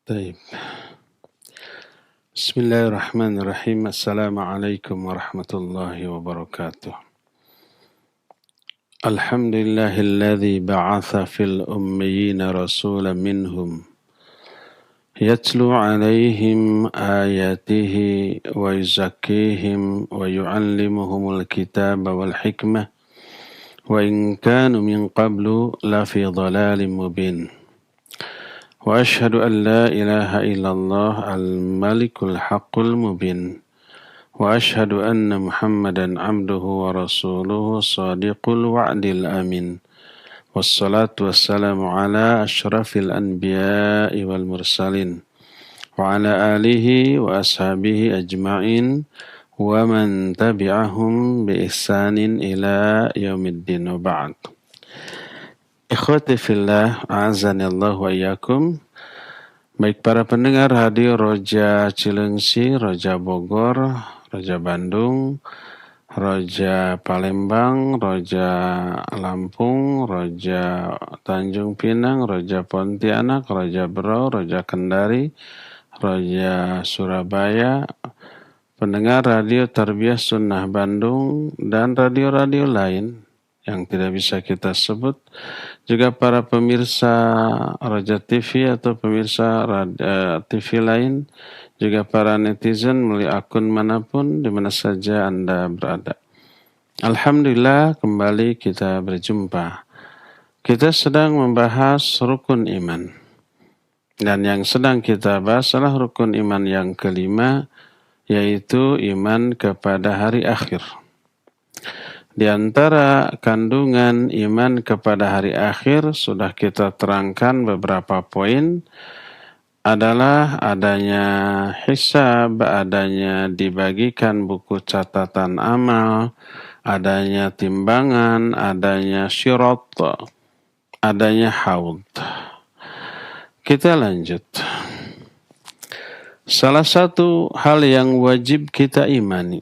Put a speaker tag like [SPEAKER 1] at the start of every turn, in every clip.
[SPEAKER 1] طيب. بسم الله الرحمن الرحيم. السلام عليكم ورحمة الله وبركاته. الحمد لله الذي بعث في الأميين رسولا منهم يتلو عليهم آياته ويزكيهم ويعلمهم الكتاب والحكمة وإن كانوا من قبل لفي ضلال مبين. وأشهد أن لا إله إلا الله الملك الحق المبين. وأشهد أن محمدا عبده ورسوله صادق الوعد الأمين. والصلاة والسلام على أشرف الأنبياء والمرسلين وعلى آله وأصحابه أجمعين ومن تبعهم بإحسان إلى يوم الدين وبعد. Ikhwati fillah, a'azani Allah wa iyyakum. Baik para pendengar radio Roja Cilengsi, Roja Bogor, Roja Bandung, Roja Palembang, Roja Lampung, Roja Tanjung Pinang, Roja Pontianak, Roja Berau, Roja Kendari, Roja Surabaya, pendengar radio Tarbiyah Sunnah Bandung, dan radio-radio lain yang tidak bisa kita sebut, juga para pemirsa Raja TV atau pemirsa TV lain, juga para netizen melalui akun manapun di mana saja Anda berada. Alhamdulillah, kembali kita berjumpa. Kita sedang membahas rukun iman. Dan yang sedang kita bahas adalah rukun iman yang kelima, yaitu iman kepada hari akhir. Di antara kandungan iman kepada hari akhir sudah kita terangkan beberapa poin, adalah adanya hisab, adanya dibagikan buku catatan amal, adanya timbangan, adanya syirat, adanya haud. Kita lanjut. Salah satu hal yang wajib kita imani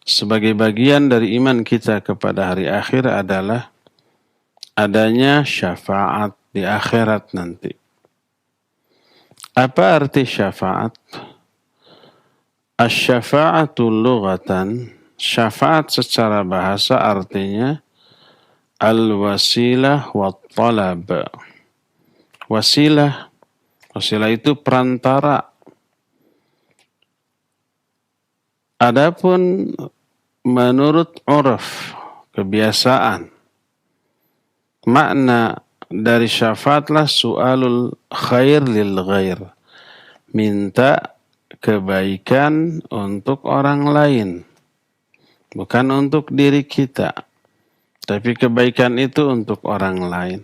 [SPEAKER 1] sebagai bagian dari iman kita kepada hari akhir adalah adanya syafaat di akhirat nanti. Apa arti syafaat? Asy-syafa'atu lughatan, syafaat secara bahasa artinya al-wasilah wa talab. Wasilah itu perantara. Adapun menurut urf, kebiasaan, makna dari syafaatlah su'alul khair lil ghair, minta kebaikan untuk orang lain, bukan untuk diri kita, tapi kebaikan itu untuk orang lain.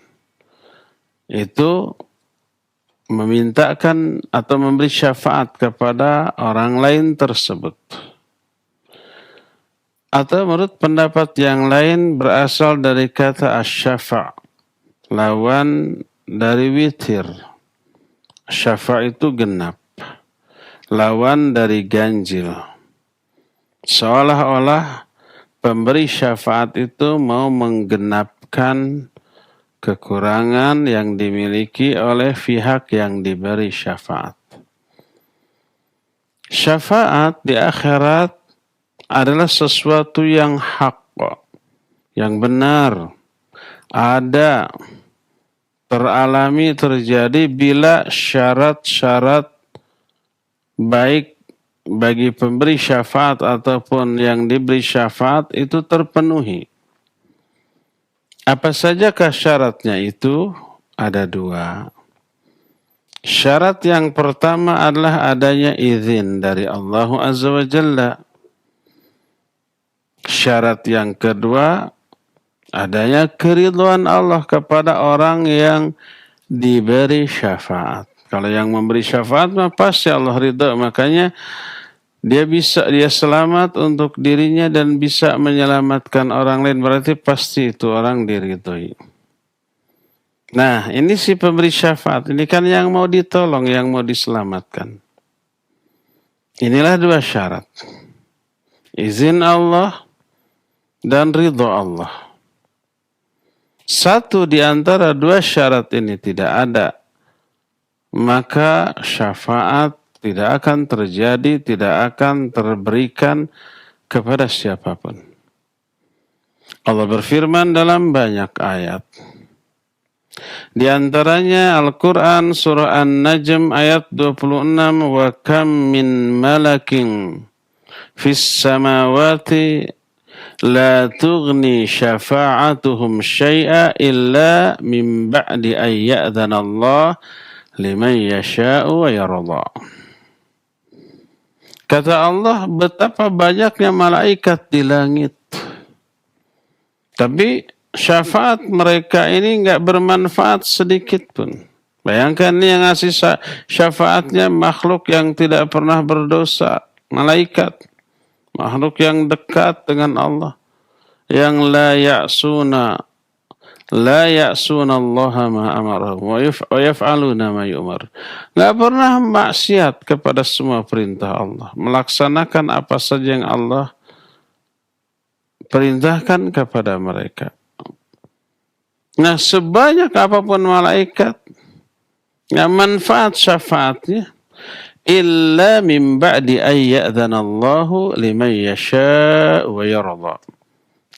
[SPEAKER 1] Itu memintakan atau memberi syafaat kepada orang lain tersebut. Atau menurut pendapat yang lain berasal dari kata asy-syafa', lawan dari witir. Syafa' itu genap, lawan dari ganjil. Seolah-olah pemberi syafaat itu mau menggenapkan kekurangan yang dimiliki oleh pihak yang diberi syafaat. Syafaat di akhirat adalah sesuatu yang hak, yang benar, ada, teralami, terjadi bila syarat-syarat baik bagi pemberi syafaat ataupun yang diberi syafaat itu terpenuhi. Apa sajakah syaratnya itu? Ada dua. Syarat yang pertama adalah adanya izin dari Allah Azza wa Jalla. Syarat yang kedua, adanya keridhaan Allah kepada orang yang diberi syafaat. Kalau yang memberi syafaat mah pasti Allah ridha, makanya dia selamat untuk dirinya dan bisa menyelamatkan orang lain, berarti pasti itu orang diridhoi. Nah, ini si pemberi syafaat, ini kan yang mau ditolong, yang mau diselamatkan. Inilah dua syarat. Izin Allah dan ridho Allah. Satu di antara dua syarat ini tidak ada, maka syafaat tidak akan terjadi, tidak akan terberikan kepada siapapun. Allah berfirman dalam banyak ayat. Di antaranya Al-Quran surah An-Najm ayat 26, wa kam min malakin fis samawati la tughni syafa'atuhum syai'a illa min ba'di an ya'dhana Allah liman yasha'u wa yarda. Kata Allah, betapa banyaknya malaikat di langit, tapi syafaat mereka ini enggak bermanfaat sedikit pun. Bayangkan nih yang ngasih syafaatnya makhluk yang tidak pernah berdosa, malaikat, makhluk yang dekat dengan Allah, yang la ya'suna Allah ma amarahum wa yaf'aluna ma yu'mar. Enggak pernah maksiat kepada semua perintah Allah, melaksanakan apa saja yang Allah perintahkan kepada mereka. Nah, sebanyak apapun malaikat, nggak manfaat syafaatnya illa min ba'di an ya'dhana Allahu liman yasha' wa yarda.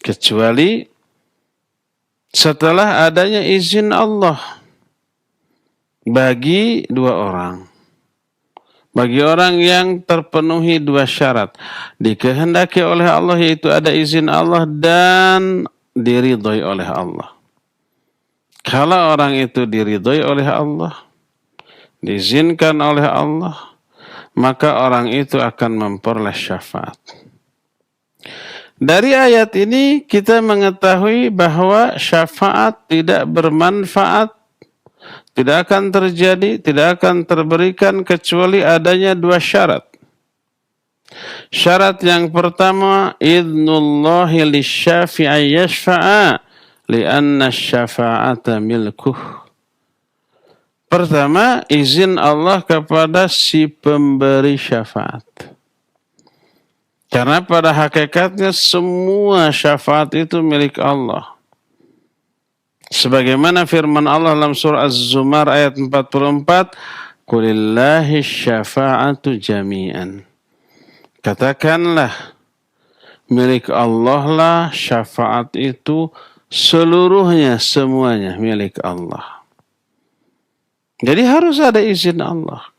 [SPEAKER 1] Kecuali setelah adanya izin Allah bagi dua orang. Bagi orang yang terpenuhi dua syarat. Dikehendaki oleh Allah, yaitu ada izin Allah dan diridhoi oleh Allah. Kalau orang itu diridhoi oleh Allah, diizinkan oleh Allah, maka orang itu akan memperoleh syafaat. Dari ayat ini kita mengetahui bahwa syafaat tidak bermanfaat, tidak akan terjadi, tidak akan terberikan kecuali adanya dua syarat. Syarat yang pertama, idnullahi lisyafi'i yashfa'a li'anna syafa'ata milkuh. Pertama, izin Allah kepada si pemberi syafaat. Karena pada hakikatnya semua syafaat itu milik Allah. Sebagaimana firman Allah dalam surah Az-Zumar ayat 44, Qulillahi syafa'atu jami'an. Katakanlah, milik Allah lah syafaat itu seluruhnya, semuanya milik Allah. Jadi harus ada izin Allah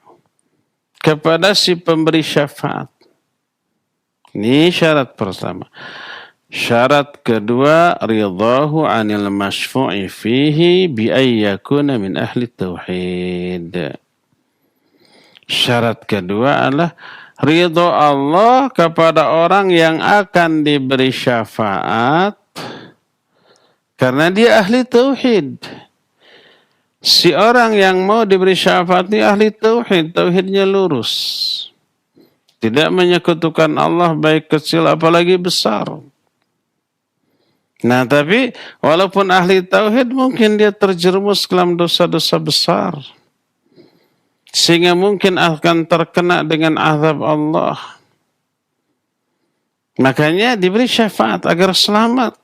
[SPEAKER 1] kepada si pemberi syafaat. Ini syarat pertama. Syarat kedua, ridahu anil masyfu'i fihi bi ayyakuna min ahli tauhid. Syarat kedua adalah ridho Allah kepada orang yang akan diberi syafaat karena dia ahli tauhid. Si orang yang mau diberi syafaat ini ahli tauhid, tauhidnya lurus. Tidak menyekutukan Allah baik kecil apalagi besar. Nah, tapi walaupun ahli tauhid mungkin dia terjerumus dalam dosa-dosa besar. Sehingga mungkin akan terkena dengan azab Allah. Makanya diberi syafaat agar selamat.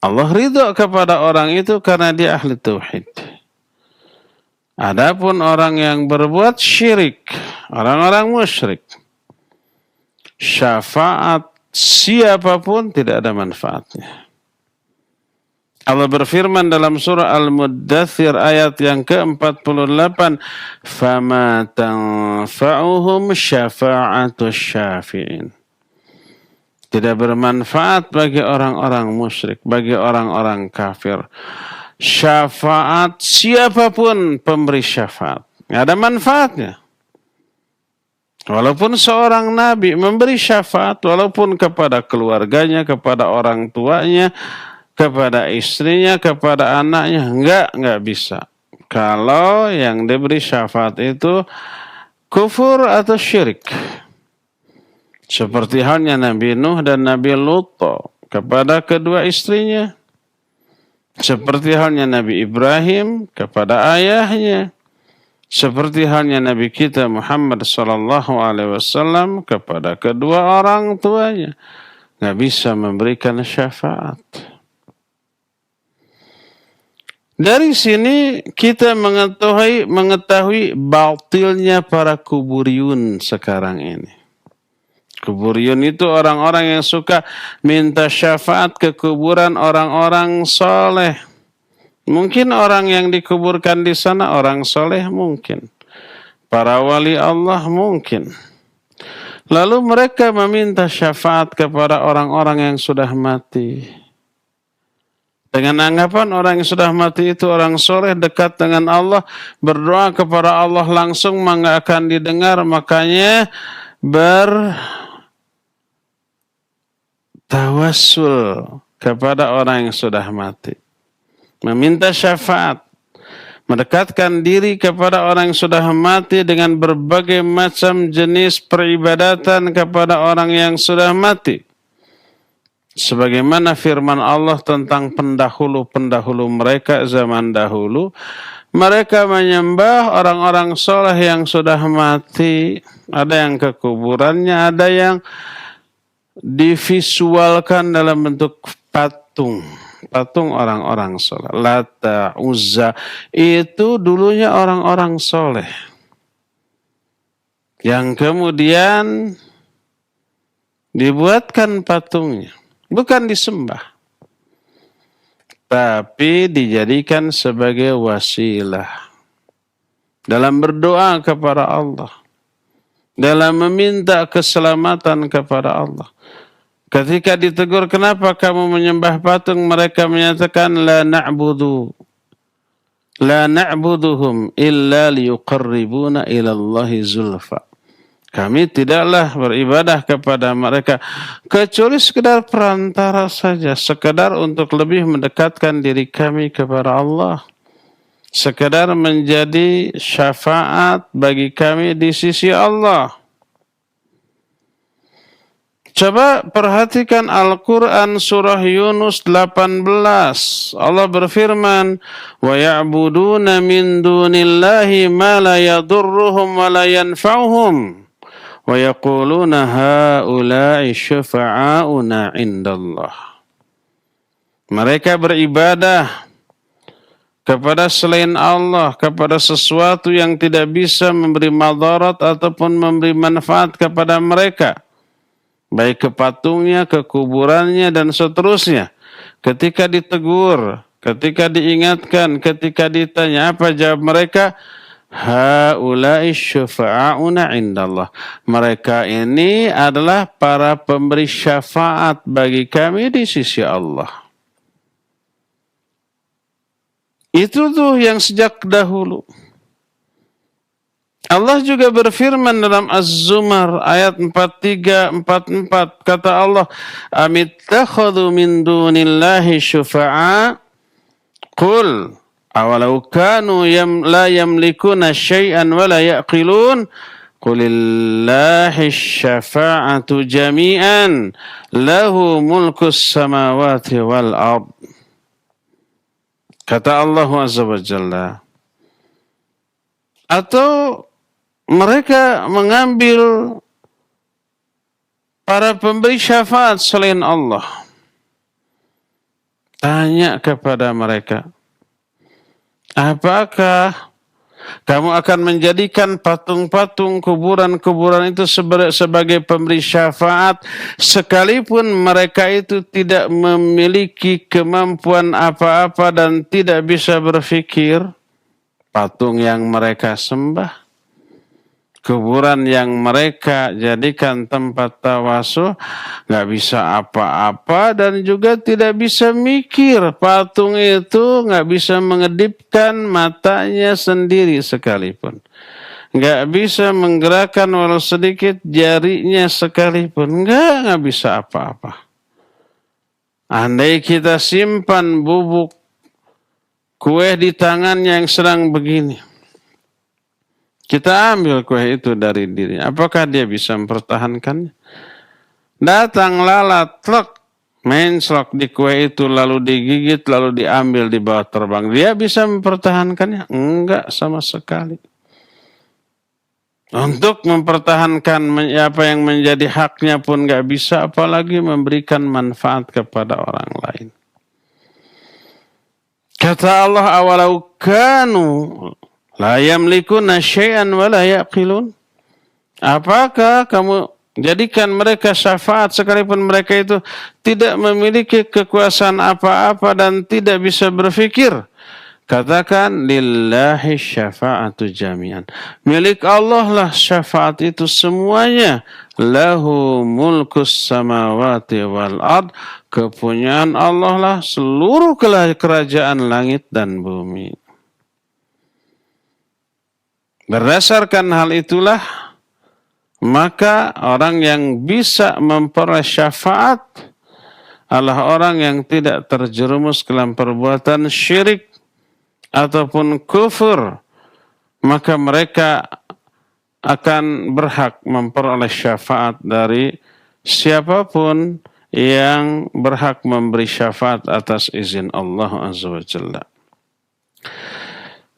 [SPEAKER 1] Allah ridho kepada orang itu karena dia ahli tauhid. Adapun orang yang berbuat syirik, orang-orang musyrik, syafaat siapapun tidak ada manfaatnya. Allah berfirman dalam surah Al-Muddathir ayat yang ke-48, "Fama tanfa'uhum syafa'atus syafi'in." Tidak bermanfaat bagi orang-orang musyrik, bagi orang-orang kafir. Syafaat siapapun pemberi syafaat, nggak ada manfaatnya. Walaupun seorang nabi memberi syafaat, walaupun kepada keluarganya, kepada orang tuanya, kepada istrinya, kepada anaknya, enggak bisa. Kalau yang diberi syafaat itu kufur atau syirik. Seperti halnya Nabi Nuh dan Nabi Lut kepada kedua istrinya. Seperti halnya Nabi Ibrahim kepada ayahnya. Seperti halnya Nabi kita Muhammad SAW kepada kedua orang tuanya. Nggak bisa memberikan syafaat. Dari sini kita mengetahui batilnya para kuburiyun sekarang ini. Kuburiyun itu orang-orang yang suka minta syafaat ke kuburan orang-orang soleh. Mungkin orang yang dikuburkan di sana orang soleh mungkin. Para wali Allah mungkin. Lalu mereka meminta syafaat kepada orang-orang yang sudah mati. Dengan anggapan orang yang sudah mati itu orang soleh, dekat dengan Allah, berdoa kepada Allah langsung, maka akan didengar. Makanya bertawassul kepada orang yang sudah mati. Meminta syafaat. Mendekatkan diri kepada orang yang sudah mati dengan berbagai macam jenis peribadatan kepada orang yang sudah mati. Sebagaimana firman Allah tentang pendahulu-pendahulu mereka zaman dahulu. Mereka menyembah orang-orang soleh yang sudah mati. Ada yang ke kuburannya, ada yang divisualkan dalam bentuk patung. Patung orang-orang soleh. Lata, Uzza, itu dulunya orang-orang soleh. Yang kemudian dibuatkan patungnya. Bukan disembah. Tapi dijadikan sebagai wasilah. Dalam berdoa kepada Allah. Dalam meminta keselamatan kepada Allah. Ketika ditegur, kenapa kamu menyembah patung? Mereka menyatakan, la na'buduhum illa liyuqarribuna ilallahi zulfa. Kami tidaklah beribadah kepada mereka kecuali sekedar perantara saja, sekedar untuk lebih mendekatkan diri kami kepada Allah, sekedar menjadi syafaat bagi kami di sisi Allah. Coba perhatikan Al-Quran surah Yunus 18. Allah berfirman, وَيَعْبُدُونَ مِنْ دُونِ اللَّهِ مَا لَا يَضُرُّهُمْ وَلَا يَنْفَعُهُمْ وَيَقُولُونَ هَؤُلَاءِ شُفَعَاؤُنَا عِنْدَ اللَّهِ. Mereka beribadah kepada selain Allah, kepada sesuatu yang tidak bisa memberi madarat ataupun memberi manfaat kepada mereka. Baik ke patungnya, ke kuburannya, dan seterusnya. Ketika ditegur, ketika diingatkan, ketika ditanya, apa jawab mereka? Haulai syufa'auna indallah. Mereka ini adalah para pemberi syafaat bagi kami di sisi Allah. Itu tuh yang sejak dahulu. Allah juga berfirman dalam Az-Zumar ayat 43-44. Kata Allah, amittakhadhu min dunillahi syufa'a qul awalau kanu la yamlikuna syai'an wa la ya'qilun qulillahi syafa'atu jami'an lahu mulkus samawati wal ard. Kata Allah Azza wa Jalla. Atau mereka mengambil para pemberi syafaat selain Allah. Tanya kepada mereka, apakah kamu akan menjadikan patung-patung kuburan-kuburan itu sebagai pemberi syafaat sekalipun mereka itu tidak memiliki kemampuan apa-apa dan tidak bisa berpikir? Patung yang mereka sembah, kuburan yang mereka jadikan tempat tawasul, nggak bisa apa-apa dan juga tidak bisa mikir. Patung itu nggak bisa mengedipkan matanya sendiri sekalipun, nggak bisa menggerakkan walau sedikit jarinya sekalipun, nggak bisa apa-apa. Andai kita simpan bubuk kue di tangannya yang sedang begini, kita ambil kue itu dari dirinya, apakah dia bisa mempertahankannya? Datang lalat, tlek, menslok di kue itu, lalu digigit, lalu diambil, dibawa terbang. Dia bisa mempertahankannya? Enggak sama sekali. Untuk mempertahankan apa yang menjadi haknya pun enggak bisa, apalagi memberikan manfaat kepada orang lain. Kata Allah, awalau kanu la yamlikuna syai'an wa la yaqilun. Apakah kamu jadikan mereka syafaat sekalipun mereka itu tidak memiliki kekuasaan apa-apa dan tidak bisa berfikir? Katakan lillahi syafa'atu jami'an. Milik Allah lah syafaat itu semuanya. Lahu mulkus samawati wal ard. Kepunyaan Allah lah seluruh kerajaan langit dan bumi. Berdasarkan hal itulah, maka orang yang bisa memperoleh syafaat adalah orang yang tidak terjerumus dalam perbuatan syirik ataupun kufur, maka mereka akan berhak memperoleh syafaat dari siapapun yang berhak memberi syafaat atas izin Allah Azza wa Jalla.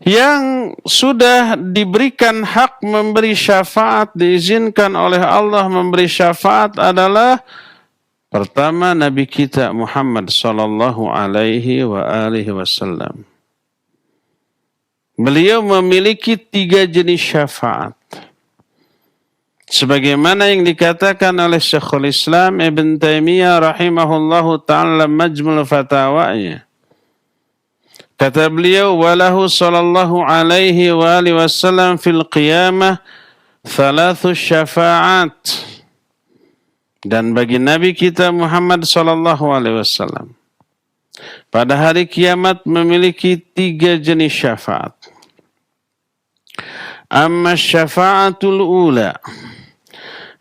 [SPEAKER 1] Yang sudah diberikan hak memberi syafaat, diizinkan oleh Allah memberi syafaat adalah pertama Nabi kita Muhammad sallallahu alaihi wa alihi wasallam. Beliau memiliki 3 jenis syafaat. Sebagaimana yang dikatakan oleh Syekhul Islam Ibn Taimiyah rahimahullahu ta'ala majmul fatawanya. Kata beliau, walahu sallallahu alaihi wa alihi wasallam fil qiyamah 3 syafa'at. Dan bagi Nabi kita Muhammad sallallahu alaihi wasallam pada hari kiamat memiliki 3 jenis syafaat. Amma syafa'atul ula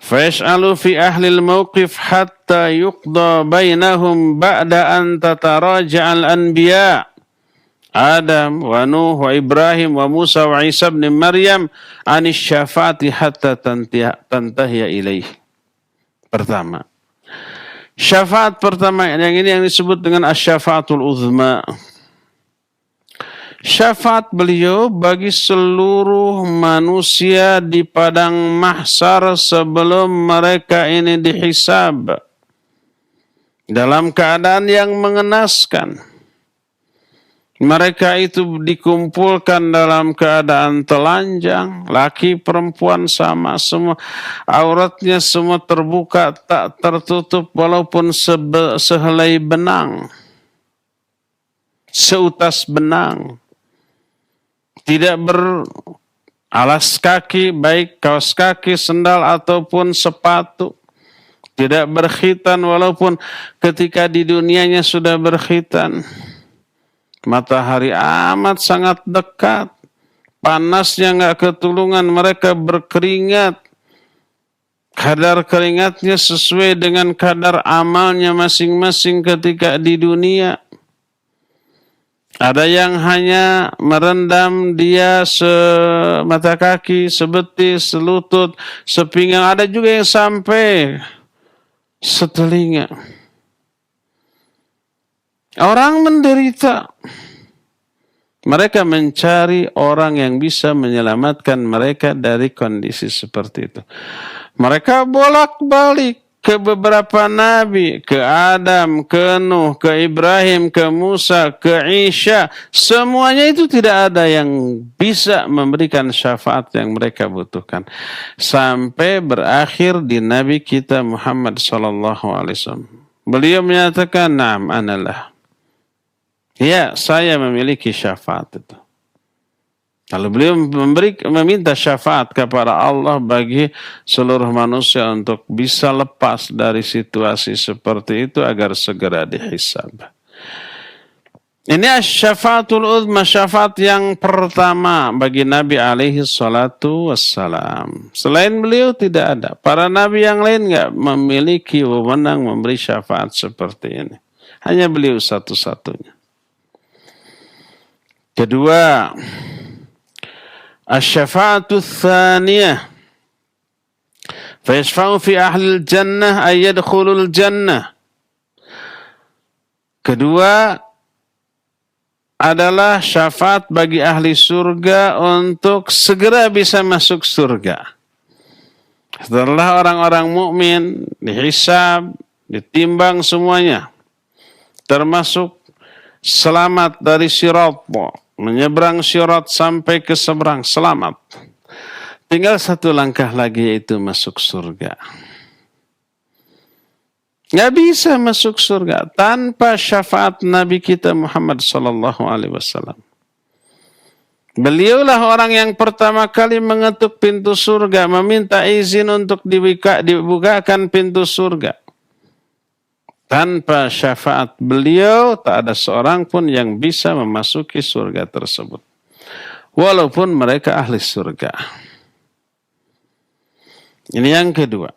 [SPEAKER 1] fayas'alu fi ahli al-mawqif hatta yuqda bainahum ba'da an tataraja'al anbiya Adam wa Nuh wa Ibrahim wa Musa wa Isa bin Maryam anis syafa'ati hatta tantahiya ilaih. Pertama, syafaat pertama yang ini yang disebut dengan asy-syafa'atul uzma. Syafaat beliau bagi seluruh manusia di padang mahsyar sebelum mereka ini dihisab dalam keadaan yang mengenaskan. Mereka itu dikumpulkan dalam keadaan telanjang, laki perempuan sama semua, auratnya semua terbuka tak tertutup walaupun sehelai benang, seutas benang. Tidak beralas kaki, baik kaos kaki, sendal ataupun sepatu. Tidak berkhitan walaupun ketika di dunianya sudah berkhitan. Matahari amat sangat dekat. Panasnya nggak ketulungan, mereka berkeringat. Kadar keringatnya sesuai dengan kadar amalnya masing-masing ketika di dunia. Ada yang hanya merendam dia semata kaki, sebetis, selutut, sepinggang. Ada juga yang sampai setelinga. Orang menderita. Mereka mencari orang yang bisa menyelamatkan mereka dari kondisi seperti itu. Mereka bolak-balik ke beberapa nabi, ke Adam, ke Nuh, ke Ibrahim, ke Musa, ke Isa. Semuanya itu tidak ada yang bisa memberikan syafaat yang mereka butuhkan. Sampai berakhir di Nabi kita Muhammad SAW. Beliau menyatakan, "Na'am analah." Ya, saya memiliki syafaat itu. Lalu beliau meminta syafaat kepada Allah bagi seluruh manusia untuk bisa lepas dari situasi seperti itu agar segera dihisab. Ini syafaatul uzma, syafaat yang pertama bagi Nabi alaihi salatu wassalam. Selain beliau tidak ada. Para nabi yang lain enggak memiliki wewenang memberi syafaat seperti ini. Hanya beliau satu-satunya. Kedua, asy-syafa'atu tsaniyah fayashfa'u fi ahli al-jannah ay yadkhulul jannah. Kedua adalah syafaat bagi ahli surga untuk segera bisa masuk surga. Setelah orang-orang mukmin dihisab, ditimbang semuanya, termasuk selamat dari sirat, menyeberang sirat sampai ke seberang, selamat. Tinggal satu langkah lagi yaitu masuk surga. Nggak bisa masuk surga tanpa syafaat Nabi kita Muhammad sallallahu alaihi wasallam. Beliaulah orang yang pertama kali mengetuk pintu surga, meminta izin untuk dibukakan pintu surga. Tanpa syafaat beliau, tak ada seorang pun yang bisa memasuki surga tersebut. Walaupun mereka ahli surga. Ini yang kedua.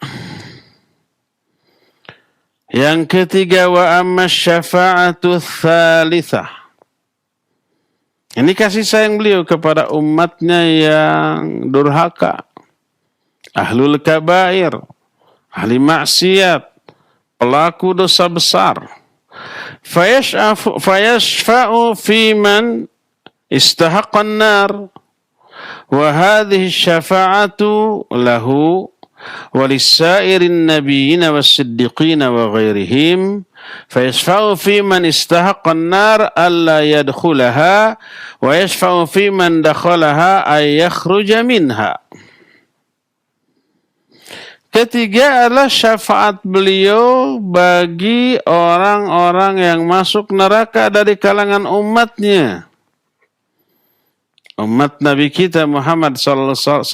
[SPEAKER 1] Yang ketiga, wa amma syafa'atu tsalitsah. Ini kasih sayang beliau kepada umatnya yang durhaka, ahlul kabair, ahli maksiat, pelaku dosa besar. Fayashfa'u fi man istahaqqan nar. Wa hadhihi syafa'atu lahu ولسائر النبيين والصديقين وغيرهم فيشفع في من استحق النار ألا يدخلها ويشفع في من دخلها أن يخرج منها. Ketiga adalah syafaat beliau bagi orang-orang yang masuk neraka dari kalangan umatnya. Umat Nabi kita Muhammad sallallahu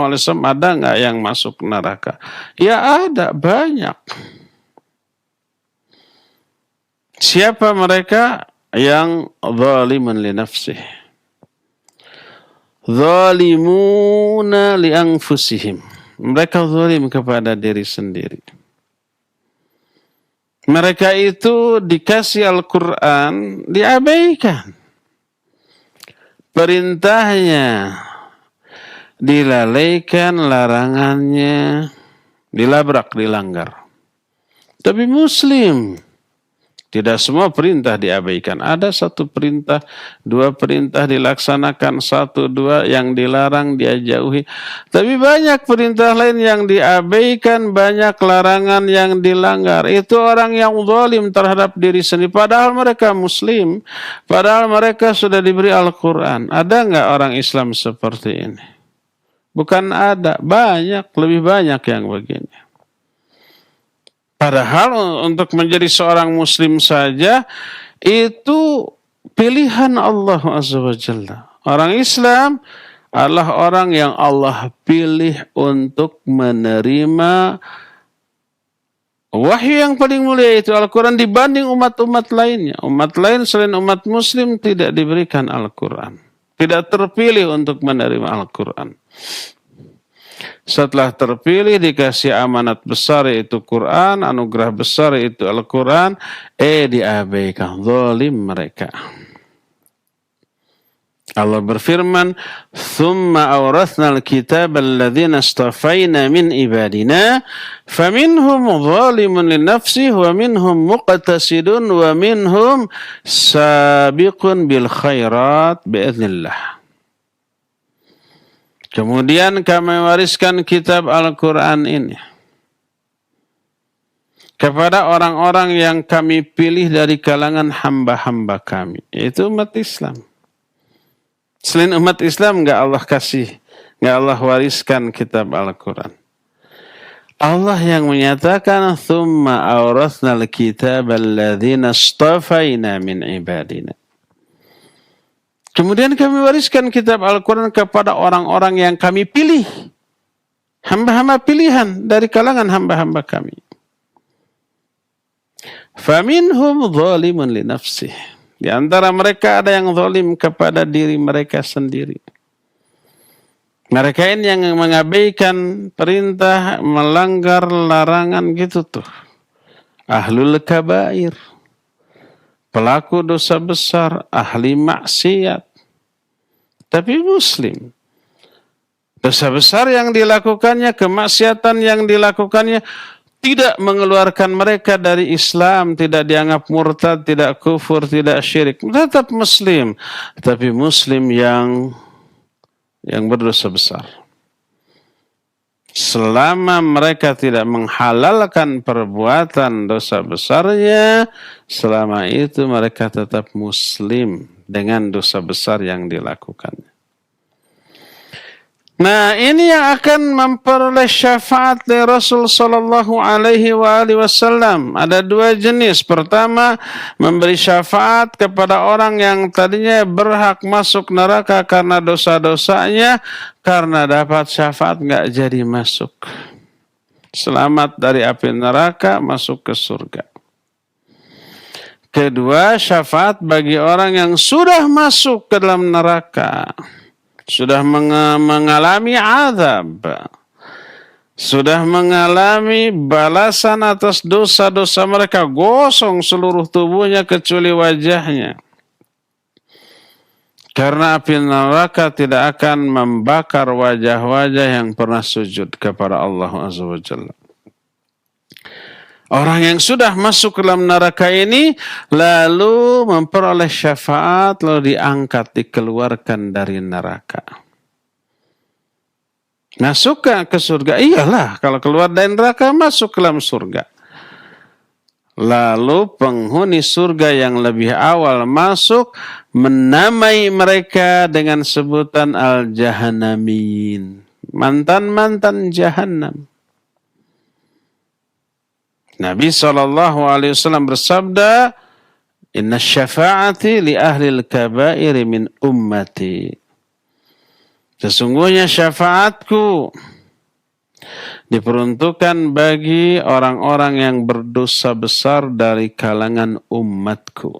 [SPEAKER 1] alaihi wasallam ada nggak yang masuk neraka? Ya ada, banyak. Siapa mereka? Yang zalimun li nafsih. Zalimuna li anfusihim. Mereka zalim kepada diri sendiri. Mereka itu dikasih Al-Quran, diabaikan. Perintahnya dilalaikan, larangannya dilabrak, dilanggar. Tapi Muslim, tidak semua perintah diabaikan. Ada satu perintah, dua perintah dilaksanakan, satu, dua yang dilarang dia jauhi. Tapi banyak perintah lain yang diabaikan, banyak larangan yang dilanggar. Itu orang yang zalim terhadap diri sendiri. Padahal mereka Muslim, padahal mereka sudah diberi Al-Quran. Ada nggak orang Islam seperti ini? Bukan ada, banyak, lebih banyak yang begini. Padahal untuk menjadi seorang Muslim saja itu pilihan Allah Azza wa Jalla. Orang Islam adalah orang yang Allah pilih untuk menerima wahyu yang paling mulia, itu Al-Quran, dibanding umat-umat lainnya. Umat lain selain umat Muslim tidak diberikan Al-Quran, tidak terpilih untuk menerima Al-Quran. Setelah terpilih, dikasih amanat besar yaitu Quran, anugerah besar yaitu Al-Quran, diabaikan, zalim mereka. Allah berfirman, "Tsumma awrathna al-kitaba alladhina istafayna min ibadina, faminhum zalimun li nafsihi wa minhum muqtasidun wa minhum sabiqun bil khairat bi'idznillah." Kemudian kami wariskan kitab Al-Quran ini kepada orang-orang yang kami pilih dari kalangan hamba-hamba kami, yaitu umat Islam. Selain umat Islam nggak Allah kasih, nggak Allah wariskan kitab Al-Quran. Allah yang menyatakan, "Tsumma awrathna al-kitaba alladhina istafayna min ibadina." Kemudian kami wariskan kitab Al-Quran kepada orang-orang yang kami pilih. Hamba-hamba pilihan dari kalangan hamba-hamba kami. Faminhum zalimun li nafsih. Di antara mereka ada yang zalim kepada diri mereka sendiri. Mereka ini yang mengabaikan perintah, melanggar larangan gitu tuh. Ahlul kabair. Pelaku dosa besar, ahli maksiat. Tapi Muslim. Dosa besar yang dilakukannya, kemaksiatan yang dilakukannya tidak mengeluarkan mereka dari Islam, tidak dianggap murtad, tidak kufur, tidak syirik. Tetap Muslim. Tapi Muslim yang berdosa besar. selama mereka tidak menghalalkan perbuatan dosa besarnya, selama itu mereka tetap muslim dengan dosa besar yang dilakukannya. Nah, ini yang akan memperoleh syafaat dari Rasul sallallahu alaihi wasallam. Ada dua jenis. Pertama, memberi syafaat kepada orang yang tadinya berhak masuk neraka karena dosa-dosanya, karena dapat syafaat nggak jadi masuk. Selamat dari api neraka, masuk ke surga. Kedua, syafaat bagi orang yang sudah masuk ke dalam neraka, sudah mengalami azab, sudah mengalami balasan atas dosa-dosa mereka, gosong seluruh tubuhnya kecuali wajahnya. Karena api neraka tidak akan membakar wajah-wajah yang pernah sujud kepada Allah Azza wa Jalla. Orang yang sudah masuk ke dalam neraka ini lalu memperoleh syafaat, lalu diangkat, dikeluarkan dari neraka. Masuk ke surga? Iyalah, kalau keluar dari neraka masuk ke dalam surga. Lalu penghuni surga yang lebih awal masuk menamai mereka dengan sebutan al-jahannamin, mantan-mantan jahannam. Nabi SAW bersabda, inna syafa'ati li ahlil kabairi min ummati. Sesungguhnya syafaatku diperuntukkan bagi orang-orang yang berdosa besar dari kalangan umatku.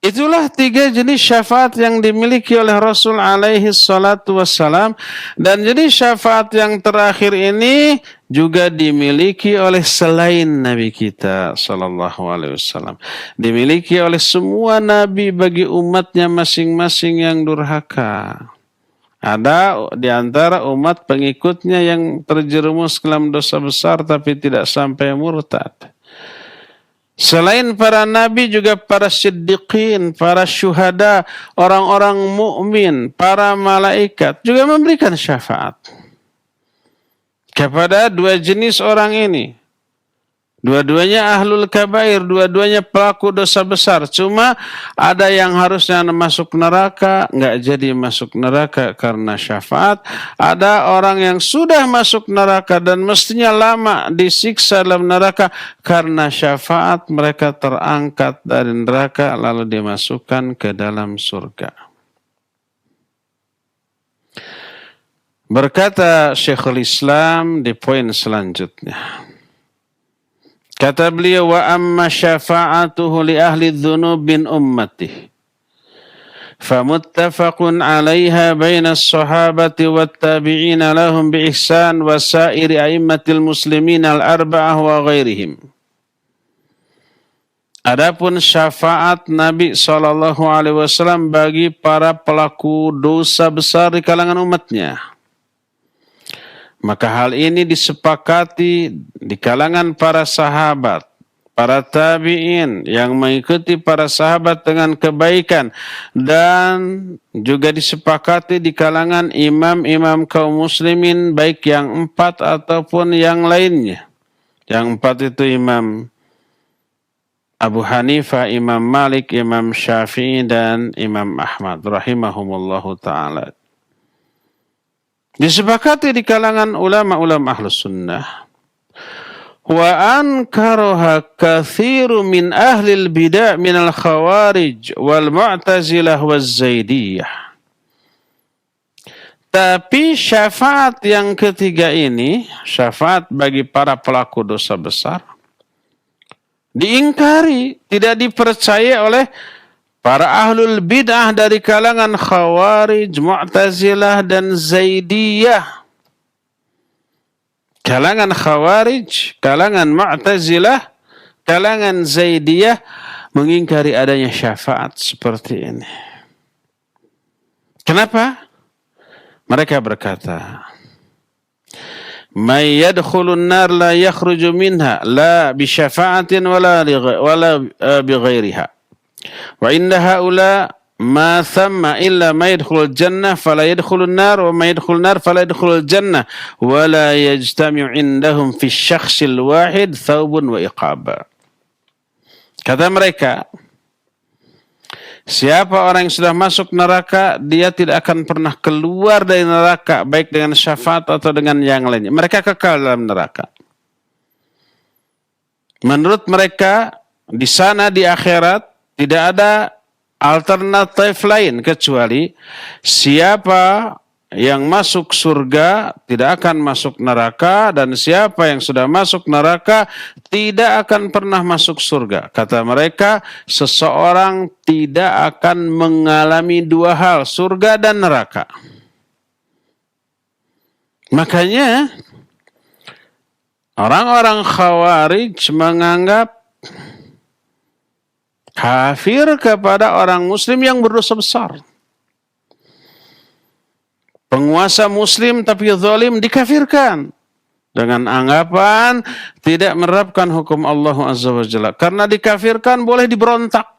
[SPEAKER 1] Itulah tiga jenis syafaat yang dimiliki oleh Rasul alaihi salatu wassalam. Dan jenis syafaat yang terakhir ini juga dimiliki oleh selain Nabi kita sallallahu alaihi wasallam. Dimiliki oleh semua Nabi bagi umatnya masing-masing yang durhaka. Ada di antara umat pengikutnya yang terjerumus ke dalam dosa besar tapi tidak sampai murtad. Selain para nabi juga para siddiqin, para syuhada, orang-orang mukmin, para malaikat juga memberikan syafaat kepada dua jenis orang ini. Dua-duanya ahlul kabair, dua-duanya pelaku dosa besar. Cuma ada yang harusnya masuk neraka, nggak jadi masuk neraka karena syafaat. Ada orang yang sudah masuk neraka dan mestinya lama disiksa dalam neraka karena syafaat, mereka terangkat dari neraka lalu dimasukkan ke dalam surga. Berkata Syekhul Islam di poin selanjutnya. Kata beliau, wa amma syafa'atuhu li ahli dzunub min ummatihi famuttafaqun 'alaiha baina as-sahabati wat-tabi'ina lahum bi ihsan wa sa'iri a'immatil muslimin al-arba'ah wa ghairihim. Adapun syafaat Nabi SAW bagi para pelaku dosa besar di kalangan umatnya, maka hal ini disepakati di kalangan para sahabat, para tabi'in yang mengikuti para sahabat dengan kebaikan, dan juga disepakati di kalangan imam-imam kaum muslimin baik yang 4 ataupun yang lainnya. Yang 4 itu Imam Abu Hanifah, Imam Malik, Imam Syafi'i, dan Imam Ahmad rahimahumullahu ta'ala. Disepakati di kalangan ulama-ulama ahlus sunnah. Wa ankaraha kathiru min ahlil bid'ah minal khawarij wal mu'tazilah waz zaidiyah. Tapi syafaat yang ketiga ini, syafaat bagi para pelaku dosa besar, diingkari, tidak dipercaya oleh para ahlul bid'ah dari kalangan Khawarij, Mu'tazilah, dan Zaidiyah. Kalangan Khawarij, kalangan Mu'tazilah, kalangan Zaidiyah mengingkari adanya syafaat seperti ini. Kenapa? Mereka berkata, "May yadkhulun nar la yakhruju minha la bi syafa'atin wala bi ghairiha. Wa inna haula ma thamma illa ma yadkhulul jannah fala yadkhulun nar wa ma yadkhulun nar fala yadkhulul jannah wa la yajtami'u indahum fi syakhsil wahid thawbun wa iqaba. Kata mereka, siapa orang yang sudah masuk neraka, dia tidak akan pernah keluar dari neraka, baik dengan syafaat atau dengan yang lainnya. Mereka kekal dalam neraka. Menurut mereka, di sana di akhirat tidak ada alternatif lain kecuali siapa yang masuk surga tidak akan masuk neraka, dan siapa yang sudah masuk neraka tidak akan pernah masuk surga. Kata mereka, seseorang tidak akan mengalami dua hal, surga dan neraka. Makanya orang-orang Khawarij menganggap kafir kepada orang muslim yang berdosa besar. Penguasa muslim tapi zalim dikafirkan dengan anggapan tidak menerapkan hukum Allah Azza wa Jalla. Karena dikafirkan boleh diberontak.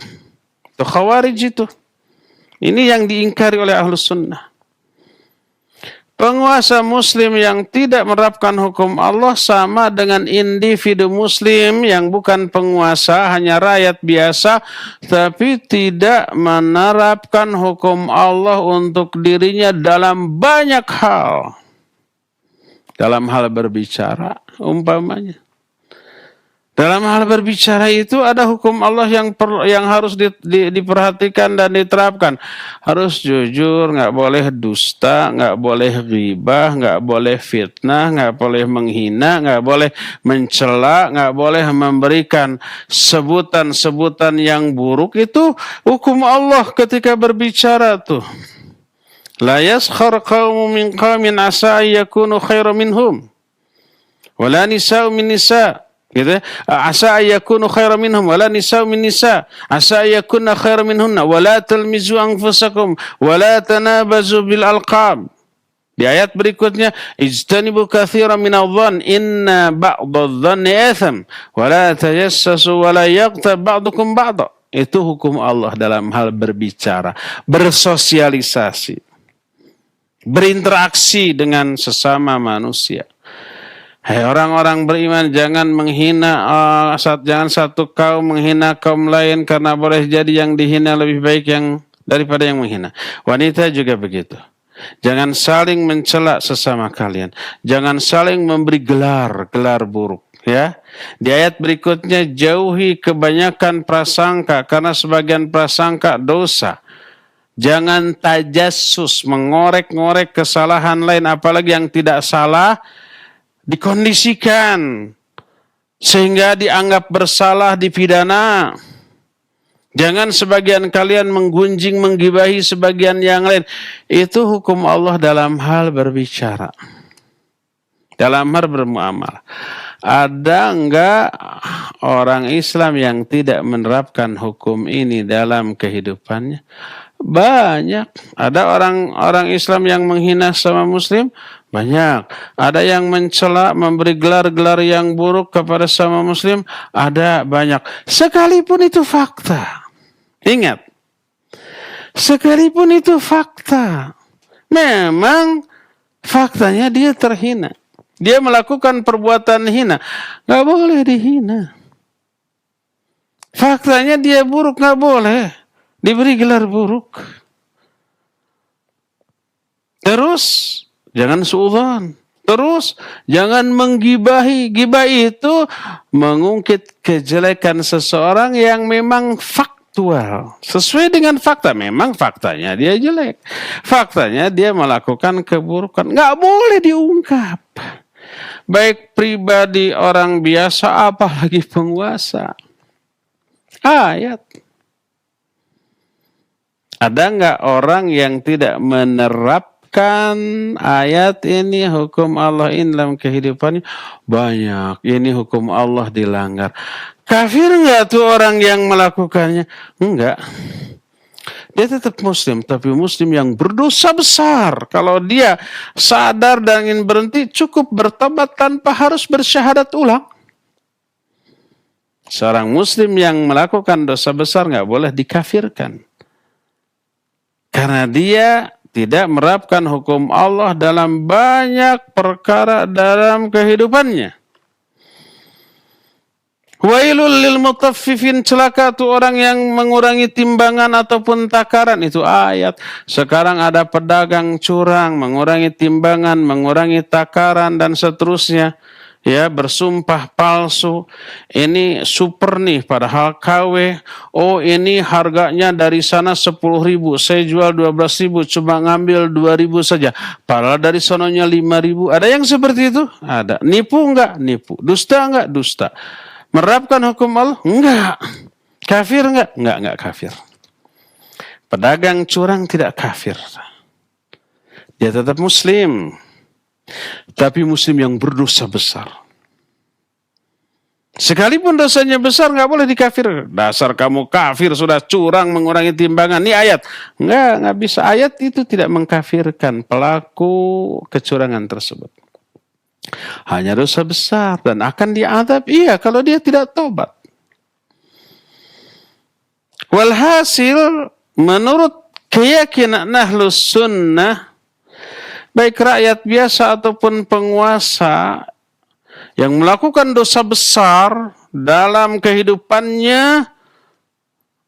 [SPEAKER 1] Itu Khawarij itu. Ini yang diingkari oleh Ahlus Sunnah. Penguasa muslim yang tidak menerapkan hukum Allah sama dengan individu muslim yang bukan penguasa, hanya rakyat biasa, tapi tidak menerapkan hukum Allah untuk dirinya dalam banyak hal. Dalam hal berbicara, umpamanya. Dalam hal berbicara itu ada hukum Allah yang harus diperhatikan dan diterapkan. Harus jujur, nggak boleh dusta, nggak boleh ghibah, nggak boleh fitnah, nggak boleh menghina, nggak boleh mencela, nggak boleh memberikan sebutan-sebutan yang buruk. Itu hukum Allah ketika berbicara tuh. La yaskhar qaumun min qaumin asa yakunu khairan minhum. Wala nisa'u min nisa'. Gitu. Asa yakunu khairan minhum wala nisa'u min nisa'. Asa yakunna khairan minhunna wala talmizu anfusakum wala tanabazu bil alqab. Di ayat berikutnya, ijtanibu katsiran minadh-dhann inna ba'dadh-dhanni atham wala tajassasu wala yaghtab ba'dukum ba'dha. Itu hukum Allah dalam hal berbicara, bersosialisasi, berinteraksi dengan sesama manusia. Hai orang-orang beriman, jangan menghina, jangan satu kaum menghina kaum lain, karena boleh jadi yang dihina lebih baik yang daripada yang menghina. Wanita juga begitu. Jangan saling mencela sesama kalian. Jangan saling memberi gelar buruk. Ya, di ayat berikutnya, jauhi kebanyakan prasangka karena sebagian prasangka dosa. Jangan tajassus, mengorek-ngorek kesalahan lain, apalagi yang tidak salah, dikondisikan sehingga dianggap bersalah, dipidana. Jangan sebagian kalian menggunjing, menggibahi sebagian yang lain. Itu hukum Allah dalam hal berbicara, dalam hal bermuamalah. Ada enggak orang Islam yang tidak menerapkan hukum ini dalam kehidupannya? Banyak. Ada orang Islam yang menghina sama Muslim? Banyak. Ada yang mencela, memberi gelar-gelar yang buruk kepada sama Muslim? Ada banyak. Sekalipun itu fakta. Ingat. Sekalipun itu fakta. Memang faktanya dia terhina. Dia melakukan perbuatan hina. Gak boleh dihina. Faktanya dia buruk, gak boleh diberi gelar buruk. Terus jangan suudzon. Terus jangan menggibahi. Gibah itu mengungkit kejelekan seseorang yang memang faktual. Sesuai dengan fakta. Memang faktanya dia jelek. Faktanya dia melakukan keburukan. Nggak boleh diungkap. Baik pribadi orang biasa, apalagi penguasa. Ayat. Ada nggak orang yang tidak menerapkan ayat ini, hukum Allah ini dalam kehidupannya? Banyak. Ini hukum Allah dilanggar. Kafir nggak tuh orang yang melakukannya? Enggak. Dia tetap Muslim, tapi Muslim yang berdosa besar. Kalau dia sadar dan ingin berhenti, cukup bertobat tanpa harus bersyahadat ulang. Seorang Muslim yang melakukan dosa besar nggak boleh dikafirkan. Karena dia tidak menerapkan hukum Allah dalam banyak perkara dalam kehidupannya. Wailul lil mutaffifin, celaka tuh orang yang mengurangi timbangan ataupun takaran. Itu ayat. Sekarang ada pedagang curang, mengurangi timbangan, mengurangi takaran dan seterusnya. Ya, bersumpah palsu. Ini super nih padahal KW. Oh, ini harganya dari sana 10.000, saya jual 12.000, cuma ngambil 2.000 saja. Padahal dari sononya 5.000. Ada yang seperti itu? Ada. Nipu enggak? Nipu. Dusta enggak? Dusta. Menerapkan hukum Allah? Enggak. Kafir enggak? Enggak kafir. Pedagang curang tidak kafir. Dia tetap muslim. Tapi muslim yang berdosa besar. Sekalipun dosanya besar enggak boleh dikafir. Dasar kamu kafir, sudah curang, mengurangi timbangan. Ini ayat. Enggak bisa. Ayat itu tidak mengkafirkan pelaku kecurangan tersebut. Hanya dosa besar dan akan diazab, iya, kalau dia tidak tobat. Walhasil, menurut keyakinan Ahlus Sunnah, baik rakyat biasa ataupun penguasa yang melakukan dosa besar dalam kehidupannya,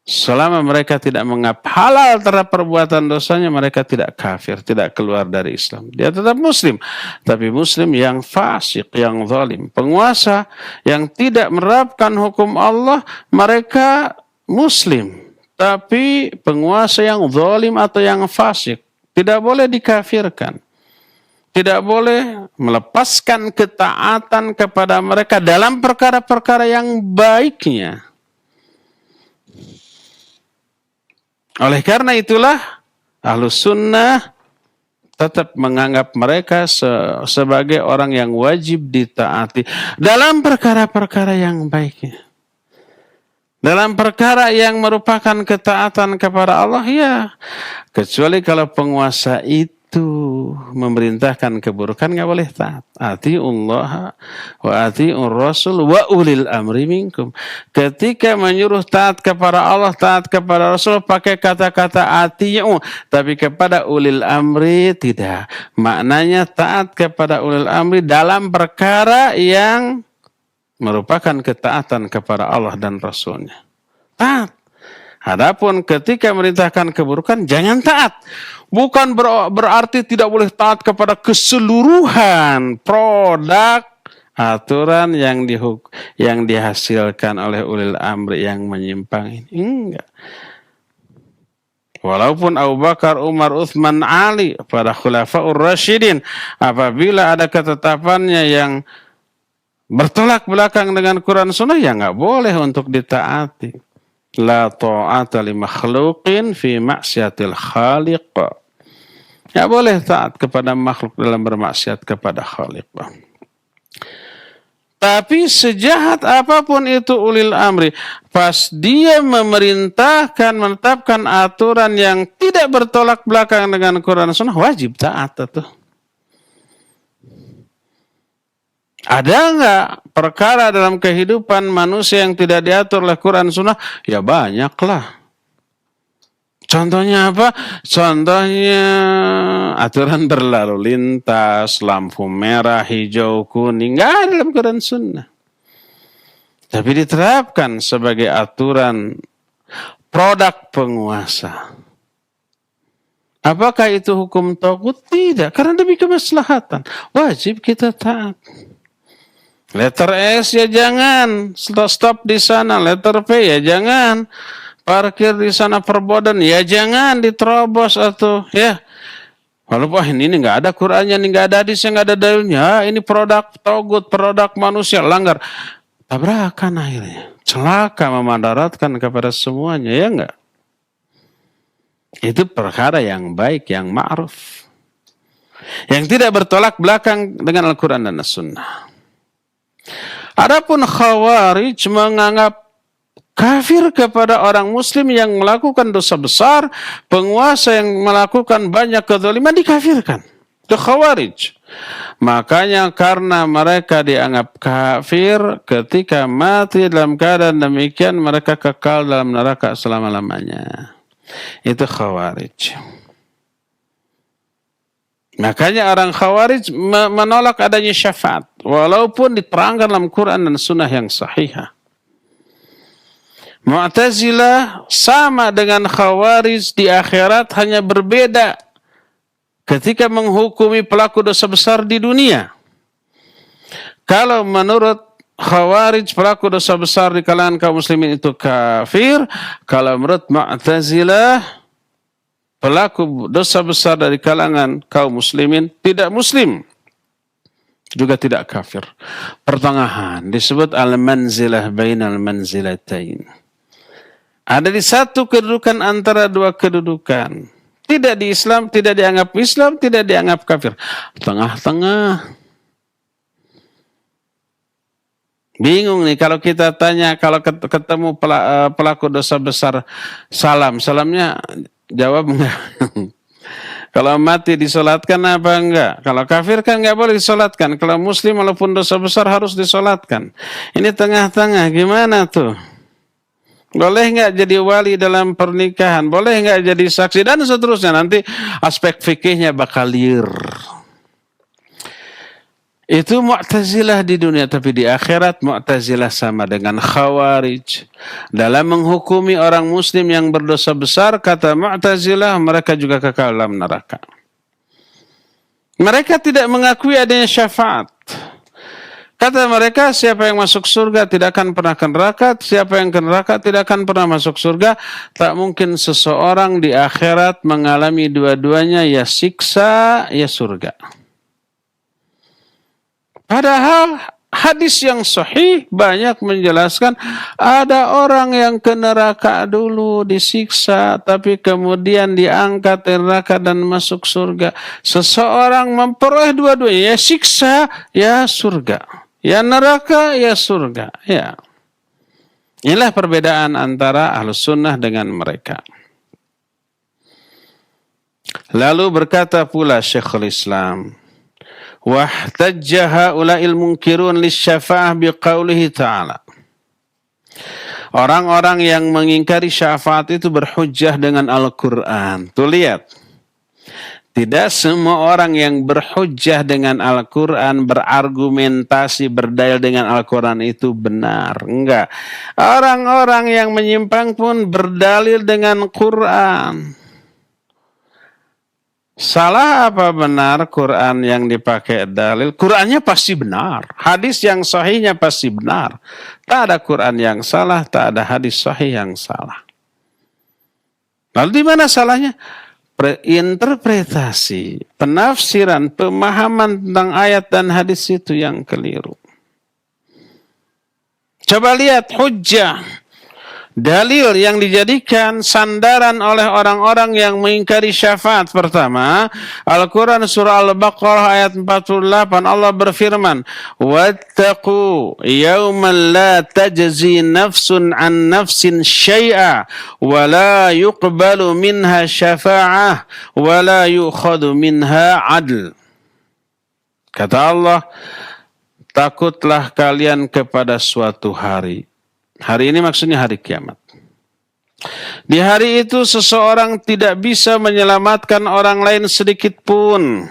[SPEAKER 1] selama mereka tidak menganggap halal terhadap perbuatan dosanya, mereka tidak kafir, tidak keluar dari Islam. Dia tetap muslim, tapi muslim yang fasik, yang zalim. Penguasa yang tidak menerapkan hukum Allah, mereka muslim, tapi penguasa yang zalim atau yang fasik tidak boleh dikafirkan. Tidak boleh melepaskan ketaatan kepada mereka dalam perkara-perkara yang baiknya. Oleh karena itulah Ahlus Sunnah tetap menganggap mereka sebagai orang yang wajib ditaati dalam perkara-perkara yang baiknya. Dalam perkara yang merupakan ketaatan kepada Allah, ya. Kecuali kalau penguasa itu memerintahkan keburukan, nggak boleh taat. Atiullah wa atiur rasul wa ulil amri minkum. Ketika menyuruh taat kepada Allah, taat kepada Rasul, pakai kata-kata ati'u, tapi kepada ulil amri tidak. Maknanya taat kepada ulil amri dalam perkara yang merupakan ketaatan kepada Allah dan Rasulnya. Taat. Adapun ketika merintahkan keburukan, jangan taat. Bukan berarti tidak boleh taat kepada keseluruhan produk aturan yang dihasilkan oleh ulil amri yang menyimpang ini. Enggak. Walaupun Abu Bakar, Umar, Uthman, Ali, para khulafaur rasyidin, apabila ada ketetapannya yang bertolak belakang dengan Quran Sunnah, ya nggak boleh untuk ditaati. La ta'ata li makhluqin fi maksiatil khaliq. Nggak boleh taat kepada makhluk dalam bermaksiat kepada Khaliq. Tapi sejahat apapun itu ulil amri, pas dia memerintahkan, menetapkan aturan yang tidak bertolak belakang dengan Quran Sunnah, wajib taat itu. Ada nggak perkara dalam kehidupan manusia yang tidak diatur oleh Quran Sunnah? Ya banyaklah. Contohnya apa? Contohnya aturan berlalu lintas, lampu merah, hijau, kuning. Nggak ada dalam Quran Sunnah. Tapi diterapkan sebagai aturan produk penguasa. Apakah itu hukum tagut? Tidak. Karena demi kemaslahatan. Wajib kita taat. Letter S ya jangan. Stop di sana. Letter P ya jangan. Parkir di sana perbodan, ya jangan diterobos atau ya. Walaupun ini nggak ada Qurannya, ini nggak ada hadisnya, nggak ada dalilnya. Ini produk togut, produk manusia, langgar. Tabrakan akhirnya. Celaka, memadaratkan kepada semuanya, ya nggak? Itu perkara yang baik, yang ma'ruf. Yang tidak bertolak belakang dengan Al-Quran dan As-Sunnah. Adapun Khawarij menganggap kafir kepada orang muslim yang melakukan dosa besar, penguasa yang melakukan banyak kezaliman dikafirkan. Itu Khawarij. Makanya karena mereka dianggap kafir, ketika mati dalam keadaan demikian, mereka kekal dalam neraka selama-lamanya. Itu Khawarij. Makanya orang Khawarij menolak adanya syafaat, walaupun diterangkan dalam Quran dan Sunnah yang sahihah. Mu'tazilah sama dengan Khawarij di akhirat, hanya berbeda ketika menghukumi pelaku dosa besar di dunia. Kalau menurut Khawarij pelaku dosa besar di kalangan kaum muslimin itu kafir, kalau menurut Mu'tazilah pelaku dosa besar dari kalangan kaum muslimin tidak muslim, juga tidak kafir. Pertengahan disebut al-manzilah bainal manzilatain. Ada di satu kedudukan antara dua kedudukan. Tidak di Islam, tidak dianggap Islam, tidak dianggap kafir. Tengah-tengah. Bingung nih kalau kita tanya, kalau ketemu pelaku dosa besar, salamnya jawab enggak. Kalau mati disolatkan apa enggak? Kalau kafir kan enggak boleh disolatkan. Kalau muslim walaupun dosa besar harus disolatkan. Ini tengah-tengah, gimana tuh? Boleh enggak jadi wali dalam pernikahan? Boleh enggak jadi saksi? Dan seterusnya. Nanti aspek fikihnya bakal liar. Itu Mu'tazilah di dunia, tapi di akhirat Mu'tazilah sama dengan Khawarij. Dalam menghukumi orang muslim yang berdosa besar, kata Mu'tazilah, mereka juga kekal dalam neraka. Mereka tidak mengakui adanya syafaat. Kata mereka, siapa yang masuk surga tidak akan pernah ke neraka, siapa yang ke neraka tidak akan pernah masuk surga. Tak mungkin seseorang di akhirat mengalami dua-duanya, ya siksa, ya surga. Padahal hadis yang sahih banyak menjelaskan ada orang yang ke neraka dulu disiksa, tapi kemudian diangkat dari neraka dan masuk surga. Seseorang memperoleh dua-duanya, ya siksa, ya surga. Ya neraka, ya surga. Ya. Inilah perbedaan antara Ahlus Sunnah dengan mereka. Lalu berkata pula Syekhul Islam, wahtajja haula'il munkirun lisyafa'ah biqaulihi ta'ala. Orang-orang yang mengingkari syafaat itu berhujjah dengan Al-Quran. Tuh lihat. Tidak semua orang yang berhujjah dengan Al-Quran, berargumentasi, berdalil dengan Al-Quran itu benar. Enggak. Orang-orang yang menyimpang pun berdalil dengan Quran. Salah apa benar Quran yang dipakai dalil? Qurannya pasti benar. Hadis yang sahihnya pasti benar. Tak ada Quran yang salah, tak ada hadis sahih yang salah. Lalu di mana salahnya? Interpretasi, penafsiran, pemahaman tentang ayat dan hadis itu yang keliru. Coba lihat hujjah. Dalil yang dijadikan sandaran oleh orang-orang yang mengingkari syafaat. Pertama, Al-Quran surah Al-Baqarah ayat 48, Allah berfirman, wattaqu yawman la tajzi nafsun an nafsin syai'a wa la yuqbalu minha syafa'ah wa la yu'khadu minha adl. Kata Allah, takutlah kalian kepada suatu hari. Hari ini maksudnya hari kiamat. Di hari itu seseorang tidak bisa menyelamatkan orang lain sedikit pun.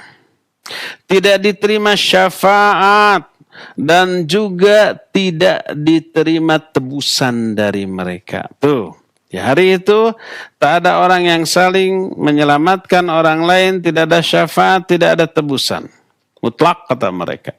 [SPEAKER 1] Tidak diterima syafaat dan juga tidak diterima tebusan dari mereka. Tuh, di hari itu tak ada orang yang saling menyelamatkan orang lain, tidak ada syafaat, tidak ada tebusan. Mutlak kata mereka.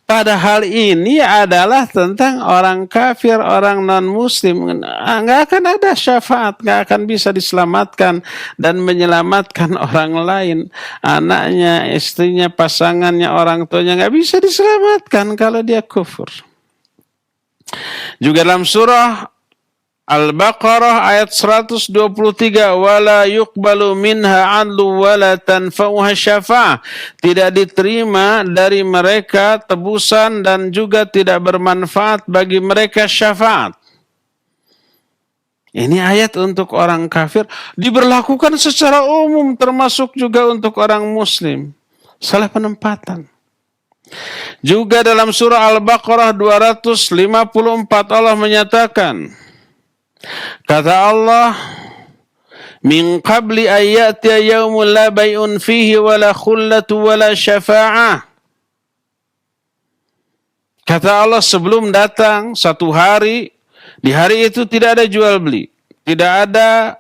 [SPEAKER 1] Padahal ini adalah tentang orang kafir, orang non-muslim. Nggak akan ada syafaat, nggak akan bisa diselamatkan dan menyelamatkan orang lain. Anaknya, istrinya, pasangannya, orang tuanya nggak bisa diselamatkan kalau dia kufur. Juga dalam surah Al-Baqarah ayat 123, wala yuqbalu minha 'adlu wala tanfa'uha syafa'ah. Tidak diterima dari mereka tebusan dan juga tidak bermanfaat bagi mereka syafaat. Ini ayat untuk orang kafir diberlakukan secara umum, termasuk juga untuk orang muslim. Salah penempatan. Juga dalam surah Al-Baqarah 254 Allah menyatakan, kata Allah, min qabli ayyatiya yaumul la bay'un fihi wala khullatu wala syafa'ah. Kata Allah, sebelum datang satu hari, di hari itu tidak ada jual beli, tidak ada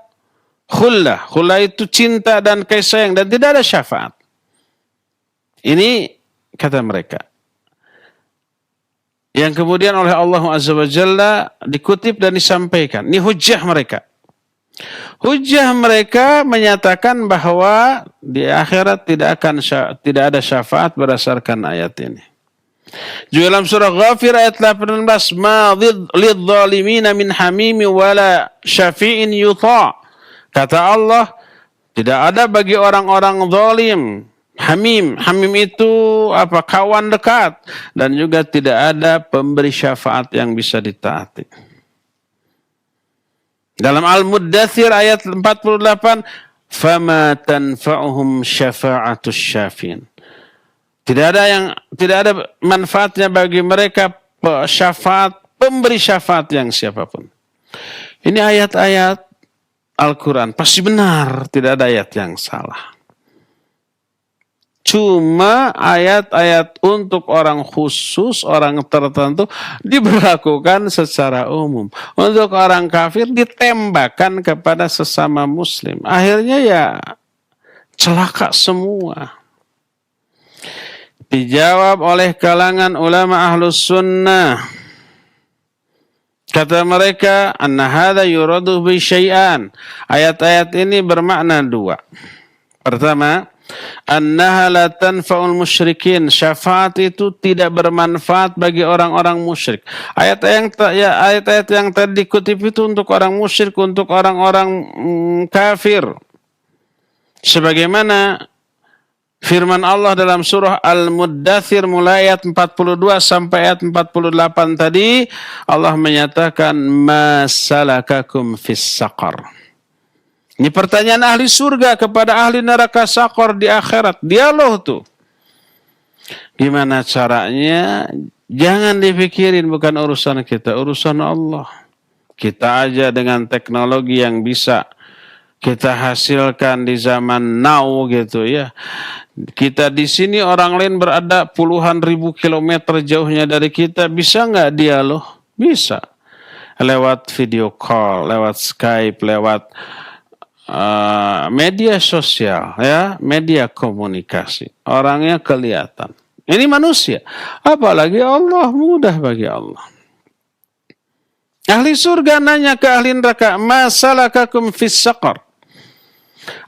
[SPEAKER 1] khullah. Khullah itu cinta dan kasih sayang, dan tidak ada syafaat. Ini kata mereka. Yang kemudian oleh Allah Azza wa Jalla dikutip dan disampaikan. Ini hujjah mereka. Hujjah mereka menyatakan bahwa di akhirat tidak ada syafaat berdasarkan ayat ini. Juga dalam surah Ghafir ayat 18, ma lidh-dhalimina min hamimi wala syafi'in yuta'. Kata Allah, tidak ada bagi orang-orang zalim hamim. Hamim itu apa? Kawan dekat, dan juga tidak ada pemberi syafaat yang bisa ditaati. Dalam Al-Muddathir ayat 48, fama tanfa'uhum syafa'atus syafin. Tidak ada manfaatnya bagi mereka syafaat, pemberi syafaat yang siapapun. Ini ayat-ayat Al-Quran. Pasti benar, tidak ada ayat yang salah. Cuma ayat-ayat untuk orang khusus, orang tertentu diberlakukan secara umum. Untuk orang kafir ditembakkan kepada sesama muslim. Akhirnya ya celaka semua. Dijawab oleh kalangan ulama ahlus sunnah. Kata mereka, anna hadha yuradu bi syai'an. Ayat-ayat ini bermakna dua. Pertama, annaha la tanfa'ul musyrikin. Syafaat itu tidak bermanfaat bagi orang-orang musyrik. Ayat-ayat yang tadi dikutip itu untuk orang musyrik, untuk orang-orang kafir. Sebagaimana firman Allah dalam surah Al-Muddathir mulai ayat 42 sampai ayat 48 tadi, Allah menyatakan ma salakakum fis saqar. Ini pertanyaan ahli surga kepada ahli neraka saqar di akhirat. Dialog tuh. Gimana caranya? Jangan dipikirin, bukan urusan kita, urusan Allah. Kita aja dengan teknologi yang bisa kita hasilkan di zaman now gitu ya. Kita di sini, orang lain berada puluhan ribu kilometer jauhnya dari kita, bisa nggak dialog? Bisa. Lewat video call, lewat Skype, lewat media sosial, ya, media komunikasi. Orangnya kelihatan. Ini manusia. Apalagi Allah, mudah bagi Allah. Ahli surga nanya ke ahli neraka, ma salakakum fis saqar.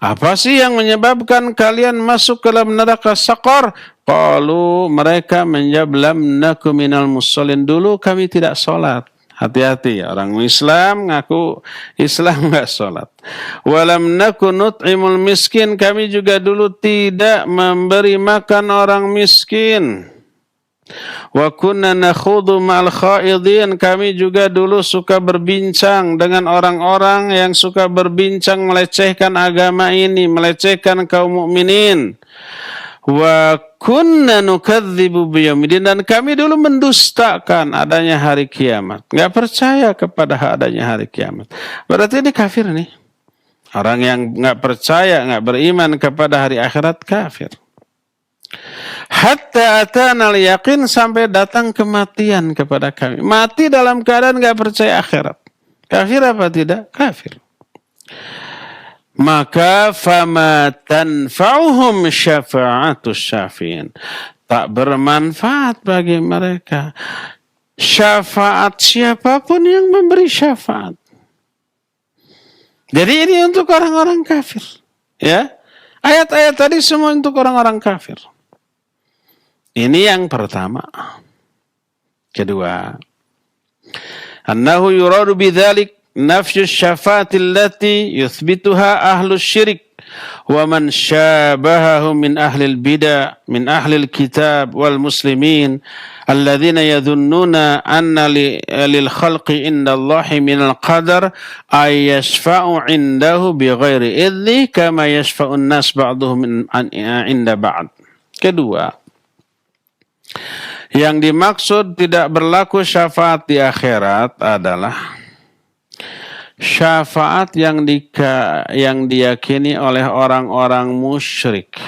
[SPEAKER 1] Apa sih yang menyebabkan kalian masuk ke dalam neraka saqar? Qalu, mereka menjawab, lam naku minal musallin. Dulu kami tidak sholat. Hati-hati ya, orang Islam ngaku Islam nggak sholat. Walam naku nut'imul miskin. Kami juga dulu tidak memberi makan orang miskin. Wa kunna nakhudu ma'al khaidin. Kami juga dulu suka berbincang dengan orang-orang yang suka berbincang melecehkan agama ini, melecehkan kaum mukminin. Wa kunna nukadzibu biyaumiddin, dan kami dulu mendustakan adanya hari kiamat. Enggak percaya kepada adanya hari kiamat. Berarti ini kafir nih. Orang yang enggak percaya, enggak beriman kepada hari akhirat, kafir. Hatta atana al-yaqin, sampai datang kematian kepada kami. Mati dalam keadaan enggak percaya akhirat. Kafir apa tidak? Kafir. Maka fama tanfa'uhum syafa'atus syafi'in. Tak bermanfaat bagi mereka syafaat siapapun yang memberi syafaat. Jadi ini untuk orang-orang kafir. Ya. Ayat-ayat tadi semua untuk orang-orang kafir. Ini yang pertama. Kedua, annahu yuradu bidzalik nafyu syafa'ati allati yuthbituha ahlus syirik wa man syabahahu min ahlil bid'ah min ahlil kitab wal muslimin alladzina yadhunnuna anna lil khalqi indallahi minal qadar ay yashfa'u indahu bighairi idzni kama yashfa'un nas ba'duhum inda ba'd. Kedua, yang dimaksud tidak berlaku syafaat di akhirat adalah syafaat yang diyakini oleh orang-orang musyrik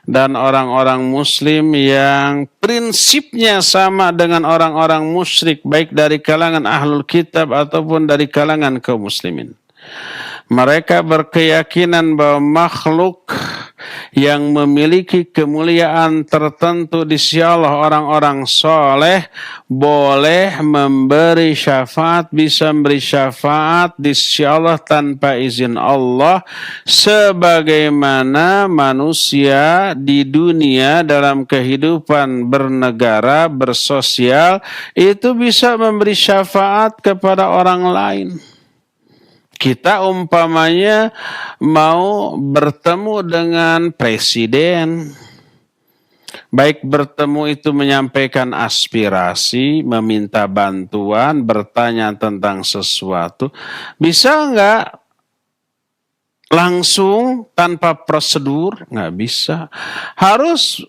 [SPEAKER 1] dan orang-orang muslim yang prinsipnya sama dengan orang-orang musyrik, baik dari kalangan ahlul kitab ataupun dari kalangan kaum muslimin. Mereka berkeyakinan bahwa makhluk yang memiliki kemuliaan tertentu di sisi Allah, orang-orang soleh boleh memberi syafaat, bisa memberi syafaat di sisi Allah tanpa izin Allah, sebagaimana manusia di dunia dalam kehidupan bernegara, bersosial, itu bisa memberi syafaat kepada orang lain. Kita umpamanya mau bertemu dengan presiden, baik bertemu itu menyampaikan aspirasi, meminta bantuan, bertanya tentang sesuatu, bisa nggak langsung tanpa prosedur? Nggak bisa. Harus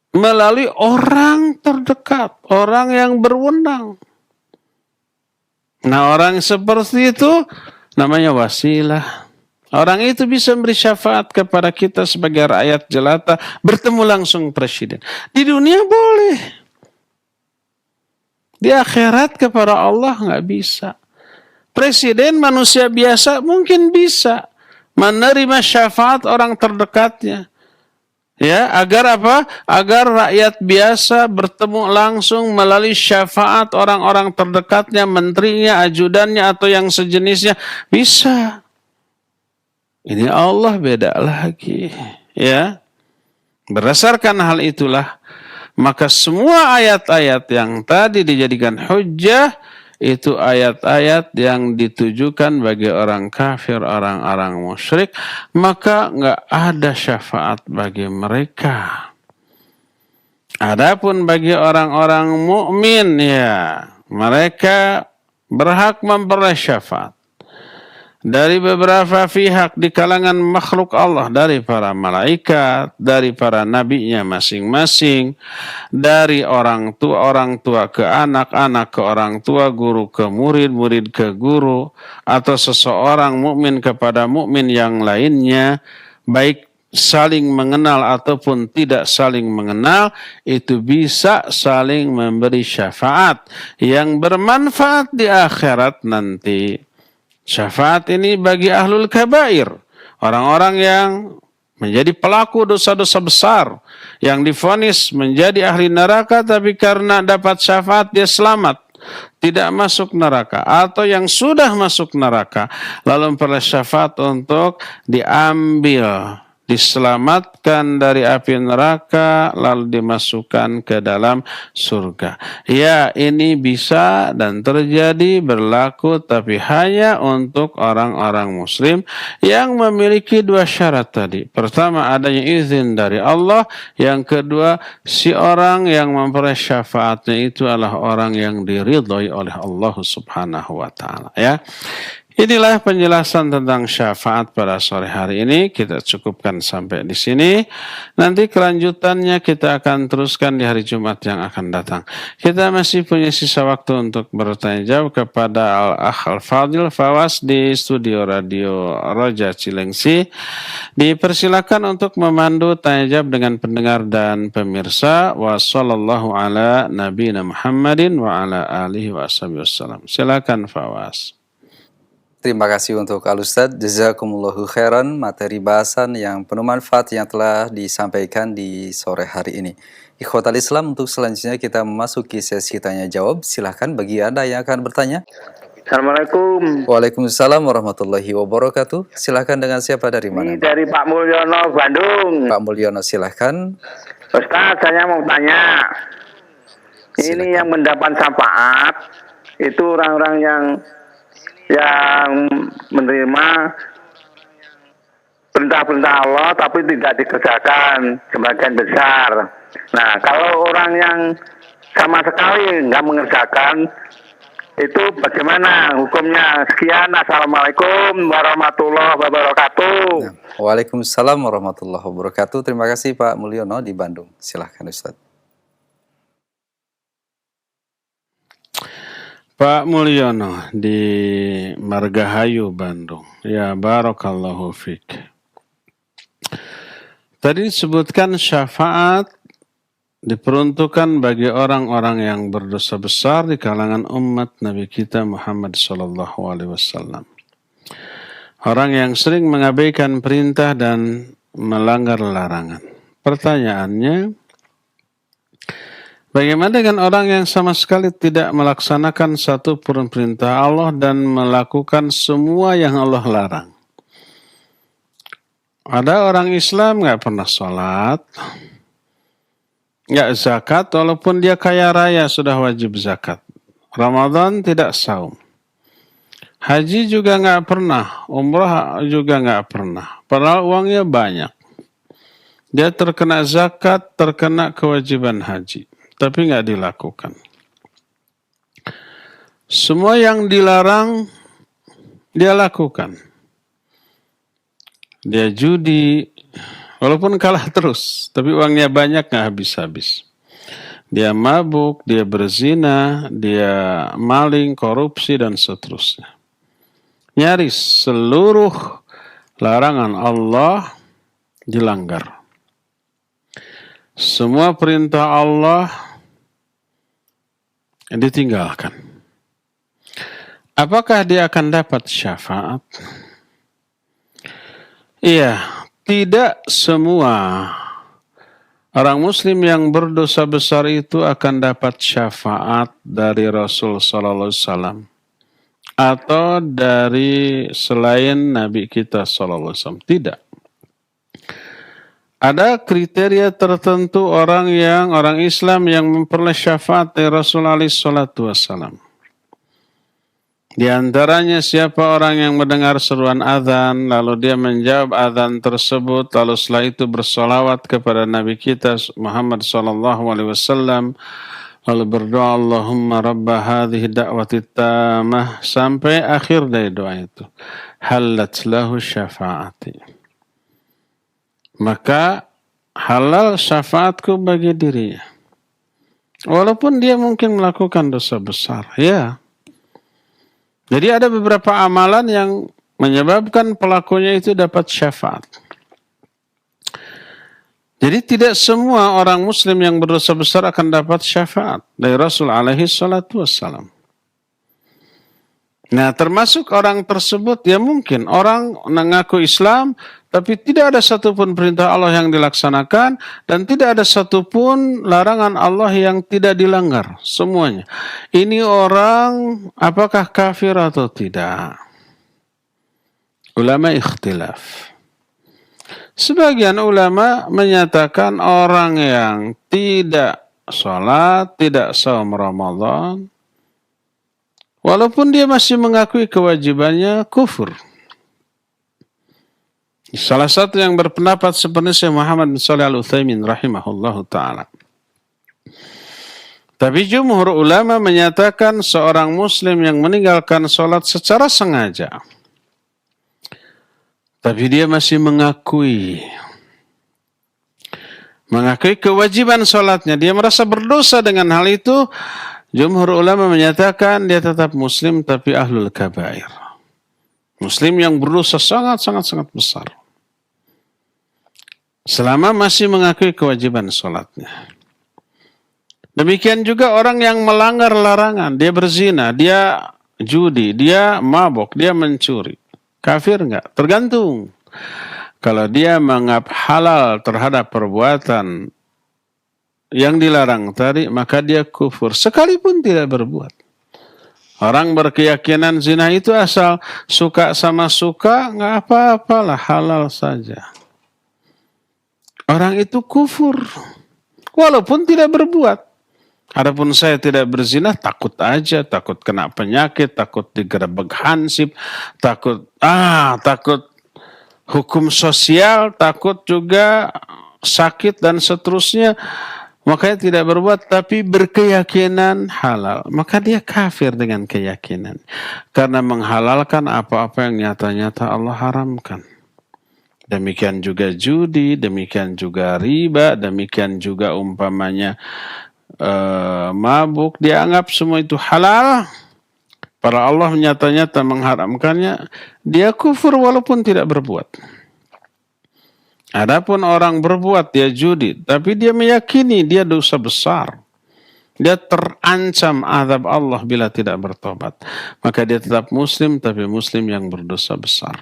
[SPEAKER 1] melalui orang terdekat, orang yang berwenang. Nah, orang seperti itu namanya wasilah. Orang itu bisa memberi syafaat kepada kita sebagai rakyat jelata, bertemu langsung presiden. Di dunia boleh. Di akhirat kepada Allah nggak bisa. Presiden manusia biasa mungkin bisa menerima syafaat orang terdekatnya. Ya, agar apa? Agar rakyat biasa bertemu langsung melalui syafaat orang-orang terdekatnya, menterinya, ajudannya, atau yang sejenisnya. Bisa. Ini Allah beda lagi. Ya. Berdasarkan hal itulah, maka semua ayat-ayat yang tadi dijadikan hujjah, itu ayat-ayat yang ditujukan bagi orang kafir, orang-orang musyrik, maka nggak ada syafaat bagi mereka. Adapun bagi orang-orang mukmin, ya, mereka berhak memperoleh syafaat dari beberapa pihak di kalangan makhluk Allah, dari para malaikat, dari para nabinya masing-masing, dari orang tua ke anak, anak ke orang tua, guru ke murid, murid ke guru, atau seseorang mukmin kepada mukmin yang lainnya, baik saling mengenal ataupun tidak saling mengenal, itu bisa saling memberi syafaat yang bermanfaat di akhirat nanti. Syafaat ini bagi ahlul kabair, orang-orang yang menjadi pelaku dosa-dosa besar, yang divonis menjadi ahli neraka, tapi karena dapat syafaat dia selamat, tidak masuk neraka, atau yang sudah masuk neraka lalu memperoleh syafaat untuk diambil, diselamatkan dari api neraka, lalu dimasukkan ke dalam surga. Ya, ini bisa dan terjadi, berlaku, tapi hanya untuk orang-orang muslim yang memiliki dua syarat tadi. Pertama, adanya izin dari Allah. Yang kedua, si orang yang memperoleh syafaatnya itu adalah orang yang diridhoi oleh Allah Subhanahu wa ta'ala. Ya. Inilah penjelasan tentang syafaat pada sore hari ini. Kita cukupkan sampai di sini. Nanti kelanjutannya kita akan teruskan di hari Jumat yang akan datang. Kita masih punya sisa waktu untuk bertanya jawab kepada Al-Akh Al-Fadil Fawas di studio Radio Roja Cilengsi. Dipersilakan untuk memandu tanya jawab dengan pendengar dan pemirsa. Wassallallahu ala nabiyina Muhammadin wa ala alihi wasallam. Silakan Fawas.
[SPEAKER 2] Terima kasih untuk Al-Ustadz, jazakumullahu khairan, materi bahasan yang penuh manfaat yang telah disampaikan di sore hari ini. Ikhwatal Islam, untuk selanjutnya kita memasuki sesi tanya jawab. Silahkan bagi Anda yang akan bertanya.
[SPEAKER 3] Assalamualaikum.
[SPEAKER 2] Waalaikumsalam warahmatullahi wabarakatuh. Silahkan, dengan siapa, dari mana?
[SPEAKER 3] Ini dari Pak Mulyono, Bandung.
[SPEAKER 2] Pak Mulyono, silahkan.
[SPEAKER 3] Ustaz, saya mau tanya. Ini
[SPEAKER 2] Silakan.
[SPEAKER 3] yang mendapat syafaat itu orang-orang yang menerima perintah-perintah Allah tapi tidak dikerjakan sebagian besar. Nah, kalau orang yang sama sekali nggak mengerjakan, itu bagaimana hukumnya? Sekian, assalamualaikum warahmatullahi wabarakatuh.
[SPEAKER 2] Waalaikumsalam warahmatullahi wabarakatuh. Terima kasih Pak Mulyono di Bandung. Silahkan Ustadz.
[SPEAKER 1] Pak Mulyono di Margahayu, Bandung. Ya, barakallahu fiik. Tadi disebutkan syafaat diperuntukkan bagi orang-orang yang berdosa besar di kalangan umat Nabi kita Muhammad sallallahu alaihi wasallam. Orang yang sering mengabaikan perintah dan melanggar larangan. Pertanyaannya, bagaimana dengan orang yang sama sekali tidak melaksanakan satu pun perintah Allah dan melakukan semua yang Allah larang? Ada orang Islam nggak pernah sholat, nggak zakat, walaupun dia kaya raya sudah wajib zakat. Ramadan tidak saum. Haji juga nggak pernah, umrah juga nggak pernah. Padahal uangnya banyak. Dia terkena zakat, terkena kewajiban haji, tapi nggak dilakukan. Semua yang dilarang dia lakukan. Dia judi, walaupun kalah terus, tapi uangnya banyak nggak habis-habis. Dia mabuk, dia berzina, dia maling, korupsi, dan seterusnya. Nyaris seluruh larangan Allah dilanggar. Semua perintah Allah ditinggalkan. Apakah dia akan dapat syafaat? Iya, tidak semua orang muslim yang berdosa besar itu akan dapat syafaat dari Rasul sallallahu alaihi wasallam atau dari selain Nabi kita sallallahu alaihi wasallam. Tidak. Ada kriteria tertentu orang Islam yang memperoleh syafaat dari Rasul alaihi salatu wasallam. Di antaranya siapa orang yang mendengar seruan azan, lalu dia menjawab azan tersebut, lalu setelah itu bersolawat kepada Nabi kita Muhammad sallallahu alaihi wasallam, lalu berdoa Allahumma rabba hadhihi da'wati tamah sampai akhir dari doa itu. Halat lahu syafaati. Maka halal syafaatku bagi dirinya. Walaupun dia mungkin melakukan dosa besar, ya. Jadi ada beberapa amalan yang menyebabkan pelakunya itu dapat syafaat. Jadi tidak semua orang muslim yang berdosa besar akan dapat syafaat dari Rasul alaihi salatu wassalam. Nah, termasuk orang tersebut, ya mungkin orang mengaku Islam, tapi tidak ada satupun perintah Allah yang dilaksanakan, dan tidak ada satupun larangan Allah yang tidak dilanggar, semuanya. Ini orang apakah kafir atau tidak? Ulama ikhtilaf. Sebagian ulama menyatakan orang yang tidak sholat, tidak saum Ramadan, walaupun dia masih mengakui kewajibannya, kufur. Salah satu yang berpendapat seperti Syekh Muhammad bin Shalih Al-Utsaimin rahimahullahu ta'ala. Tapi jumhur ulama menyatakan seorang muslim yang meninggalkan sholat secara sengaja, tapi dia masih mengakui kewajiban sholatnya, dia merasa berdosa dengan hal itu, jumhur ulama menyatakan dia tetap muslim tapi ahlul kabair. Muslim yang berdosa sangat besar. Selama masih mengakui kewajiban sholatnya. Demikian juga orang yang melanggar larangan. Dia berzina, dia judi, dia mabok, dia mencuri. Kafir enggak? Tergantung. Kalau dia menganggap halal terhadap perbuatan yang dilarang tadi, maka dia kufur. Sekalipun tidak berbuat. Orang berkeyakinan zina itu asal suka sama suka, nggak apa-apalah, halal saja. Orang itu kufur, walaupun tidak berbuat. Adapun saya tidak berzina, takut aja, takut kena penyakit, takut digerebek hansip, takut hukum sosial, takut juga sakit dan seterusnya. Makanya tidak berbuat tapi berkeyakinan halal. Maka dia kafir dengan keyakinan. Karena menghalalkan apa-apa yang nyata-nyata Allah haramkan. Demikian juga judi, demikian juga riba, demikian juga umpamanya mabuk. Dia anggap semua itu halal. Para Allah nyata-nyata mengharamkannya, dia kufur walaupun tidak berbuat. Adapun orang berbuat, dia judi, tapi dia meyakini dia dosa besar. Dia terancam azab Allah bila tidak bertobat. Maka dia tetap muslim, tapi muslim yang berdosa besar.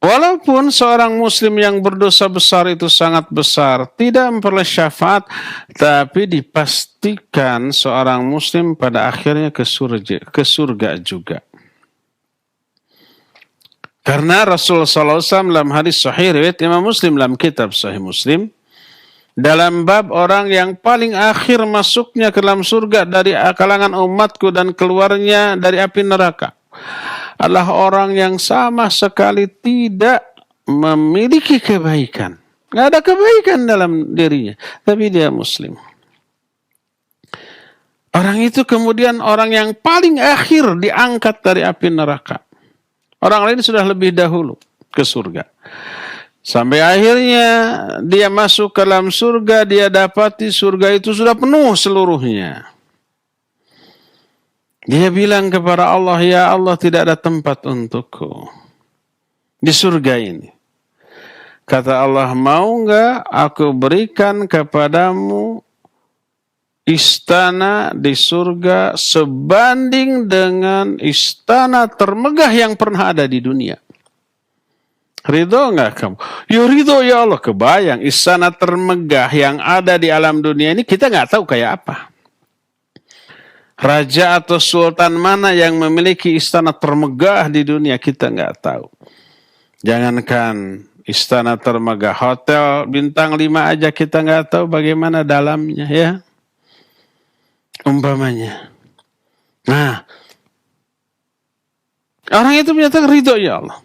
[SPEAKER 1] Walaupun seorang muslim yang berdosa besar itu sangat besar, tidak memperoleh syafaat, tapi dipastikan seorang muslim pada akhirnya ke surga juga. Karena Rasulullah SAW dalam hadis sahih riwayat Imam Muslim dalam kitab Sahih Muslim, dalam bab orang yang paling akhir masuknya ke dalam surga dari kalangan umatku dan keluarnya dari api neraka adalah orang yang sama sekali tidak memiliki kebaikan. Nggak ada kebaikan dalam dirinya, tapi dia muslim. Orang itu kemudian orang yang paling akhir diangkat dari api neraka. Orang lain sudah lebih dahulu ke surga. Sampai akhirnya dia masuk ke dalam surga, dia dapati surga itu sudah penuh seluruhnya. Dia bilang kepada Allah, ya Allah tidak ada tempat untukku di surga ini. Kata Allah, mau enggak aku berikan kepadamu istana di surga sebanding dengan istana termegah yang pernah ada di dunia. Ridho enggak kamu? Ya ridho ya Allah. Kebayang istana termegah yang ada di alam dunia ini kita enggak tahu kayak apa. Raja atau sultan mana yang memiliki istana termegah di dunia kita enggak tahu. Jangankan istana termegah, hotel bintang 5 aja kita enggak tahu bagaimana dalamnya ya. Umpamanya. Nah, orang itu menyatakan ridho ya Allah.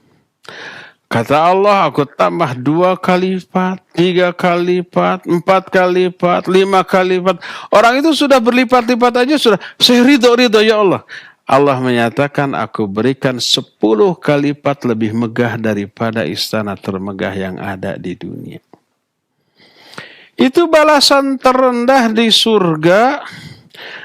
[SPEAKER 1] Kata Allah, aku tambah 2 kali lipat, 3 kali lipat, 4 kali lipat, 5 kali lipat. Orang itu sudah berlipat-lipat aja sudah. Saya ridho ya Allah. Allah menyatakan, aku berikan 10 kali lipat lebih megah daripada istana termegah yang ada di dunia. Itu balasan terendah di surga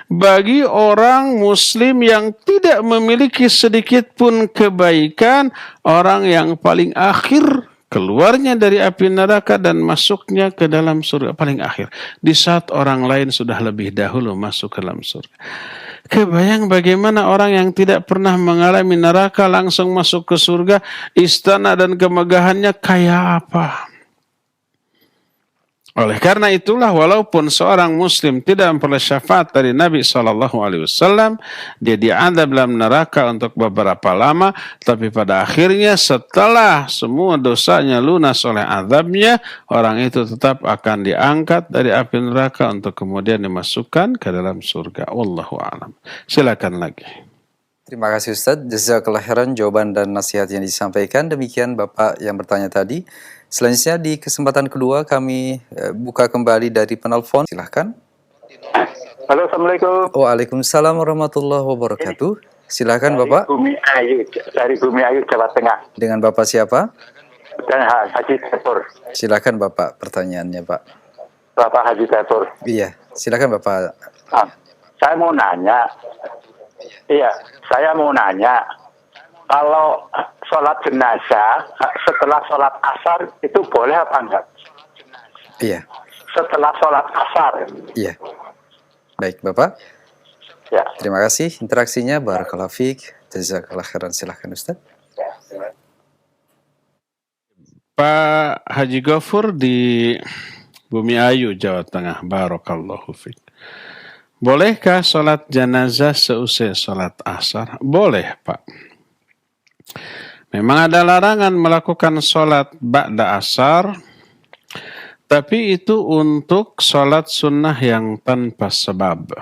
[SPEAKER 1] bagi orang muslim yang tidak memiliki sedikit pun kebaikan, orang yang paling akhir keluarnya dari api neraka dan masuknya ke dalam surga paling akhir. Di saat orang lain sudah lebih dahulu masuk ke dalam surga. Kebayang bagaimana orang yang tidak pernah mengalami neraka langsung masuk ke surga, istana dan kemegahannya kayak apa? Oleh karena itulah walaupun seorang muslim tidak memperoleh syafaat dari Nabi SAW, dia diazab dalam neraka untuk beberapa lama, tapi pada akhirnya setelah semua dosanya lunas oleh azabnya, orang itu tetap akan diangkat dari api neraka untuk kemudian dimasukkan ke dalam surga. Wallahu a'lam. Silakan lagi.
[SPEAKER 2] Terima kasih Ustadz, jazakallah khairan jawaban dan nasihat yang disampaikan. Demikian Bapak yang bertanya tadi. Selanjutnya di kesempatan kedua kami buka kembali dari penelpon. Silahkan.
[SPEAKER 3] Halo, Assalamualaikum.
[SPEAKER 2] Waalaikumsalam warahmatullahi wabarakatuh. Silahkan Bapak.
[SPEAKER 3] Dari Bumi Ayu, Jawa Tengah.
[SPEAKER 2] Dengan Bapak siapa?
[SPEAKER 3] Dan Haji Tepur.
[SPEAKER 2] Silahkan Bapak pertanyaannya Pak.
[SPEAKER 3] Bapak Haji Tepur.
[SPEAKER 2] Iya, silahkan Bapak.
[SPEAKER 3] Saya mau nanya. Iya, saya mau nanya. Kalau sholat jenazah setelah sholat asar itu boleh apa enggak?
[SPEAKER 2] Iya.
[SPEAKER 3] Setelah sholat asar.
[SPEAKER 2] Iya. Baik Bapak.
[SPEAKER 3] Ya.
[SPEAKER 2] Terima kasih interaksinya. Barakallahu fiik. Jazakallah khairan. Silahkan Ustaz.
[SPEAKER 1] Pak Haji Gofur di Bumi Ayu, Jawa Tengah. Barakallahu fiik. Bolehkah sholat jenazah seusai sholat asar? Boleh Pak. Memang ada larangan melakukan sholat ba'da asar, tapi itu untuk sholat sunnah yang tanpa sebab.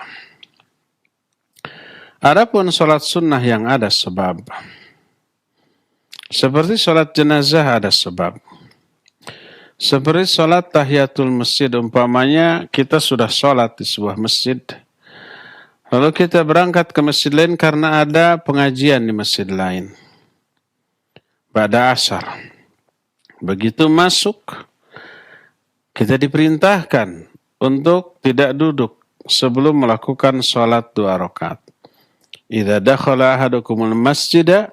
[SPEAKER 1] Adapun sholat sunnah yang ada sebab, seperti sholat jenazah ada sebab. Seperti sholat tahiyatul masjid, umpamanya kita sudah sholat di sebuah masjid, lalu kita berangkat ke masjid lain karena ada pengajian di masjid lain. Pada asar. Begitu masuk, kita diperintahkan untuk tidak duduk sebelum melakukan sholat 2 rakaat. idza dakhala ahadukumul masjida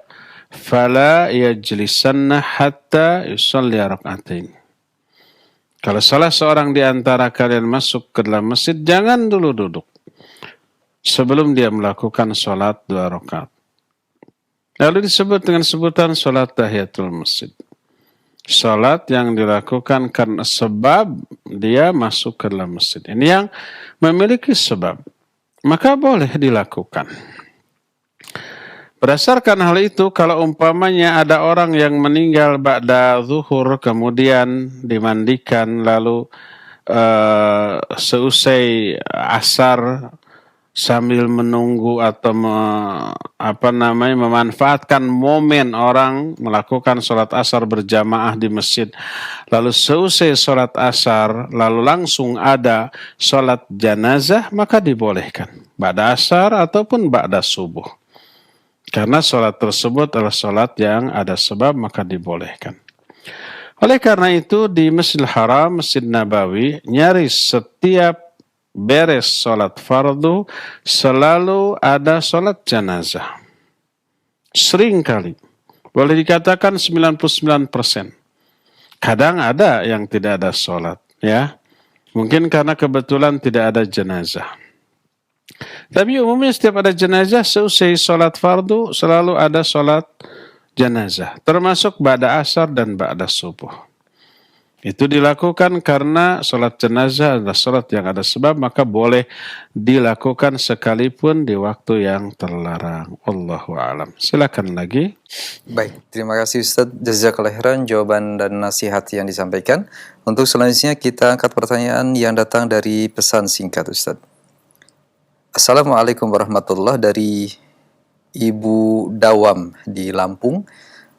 [SPEAKER 1] fala yajlisanna hatta yusalli rak'atain. Kalau salah seorang di antara kalian masuk ke dalam masjid, jangan dulu duduk sebelum dia melakukan sholat 2 rakaat. Lalu disebut dengan sebutan sholat tahiyatul masjid. Sholat yang dilakukan karena sebab dia masuk ke dalam masjid. Ini yang memiliki sebab, maka boleh dilakukan. Berdasarkan hal itu, kalau umpamanya ada orang yang meninggal ba'da zuhur, kemudian dimandikan, lalu seusai asar sambil menunggu atau memanfaatkan momen orang melakukan sholat asar berjamaah di masjid, lalu seusai sholat asar lalu langsung ada sholat janazah, maka dibolehkan ba'da asar ataupun ba'da subuh. Karena sholat tersebut adalah sholat yang ada sebab, maka dibolehkan. Oleh karena itu di Masjidil Haram, Masjid Nabawi, nyaris setiap beres sholat fardu selalu ada sholat janazah. Sering kali. Boleh dikatakan 99%. Kadang ada yang tidak ada sholat. Ya. Mungkin karena kebetulan tidak ada jenazah. Tapi umumnya setiap ada jenazah, seusai sholat fardu selalu ada sholat jenazah, termasuk ba'da asar dan ba'da subuh. Itu dilakukan karena sholat jenazah adalah sholat yang ada sebab, maka boleh dilakukan sekalipun di waktu yang terlarang. Wallahu a'lam. Silakan lagi.
[SPEAKER 2] Baik, terima kasih Ustadz. Jazakallahu khairan jawaban dan nasihat yang disampaikan. Untuk selanjutnya kita angkat pertanyaan yang datang dari pesan singkat Ustadz. Assalamualaikum warahmatullahi wabarakatuh, dari Ibu Dawam di Lampung.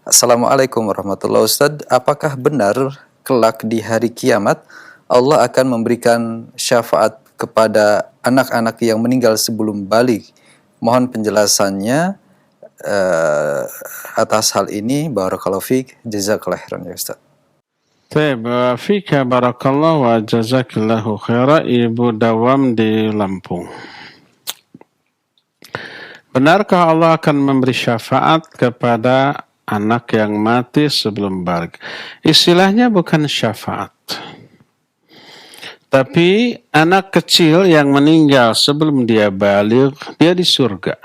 [SPEAKER 2] Assalamualaikum warahmatullahi wabarakatuh. Ustaz, apakah benar kelak di hari kiamat Allah akan memberikan syafaat kepada anak-anak yang meninggal sebelum balik? Mohon penjelasannya atas hal ini. Barakallahu fiik, jazakallahu khairan ya Ustaz.
[SPEAKER 1] Baik, fika barakallah wa jazakillahu khairan, Ibu Dawam di Lampung. Benarkah Allah akan memberi syafaat kepada anak yang mati sebelum balik? Istilahnya bukan syafaat, tapi anak kecil yang meninggal sebelum dia balik, dia di surga.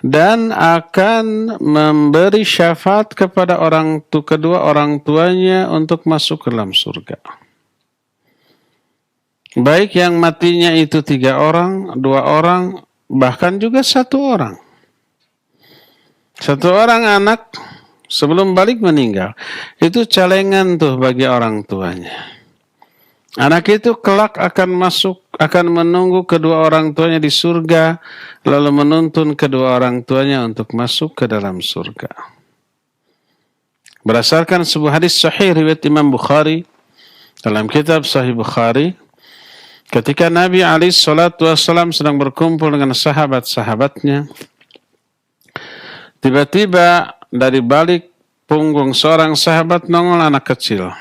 [SPEAKER 1] Dan akan memberi syafaat kepada kedua orang tuanya untuk masuk ke dalam surga. Baik yang matinya itu 3 orang, 2 orang, bahkan juga 1 orang. 1 orang anak sebelum balik meninggal. Itu celengan tuh bagi orang tuanya. Anak itu kelak akan menunggu kedua orang tuanya di surga, lalu menuntun kedua orang tuanya untuk masuk ke dalam surga. Berdasarkan sebuah hadis sahih riwayat Imam Bukhari, dalam kitab Sahih Bukhari, ketika Nabi SAW sedang berkumpul dengan sahabat-sahabatnya, tiba-tiba dari balik punggung seorang sahabat nongol anak kecil.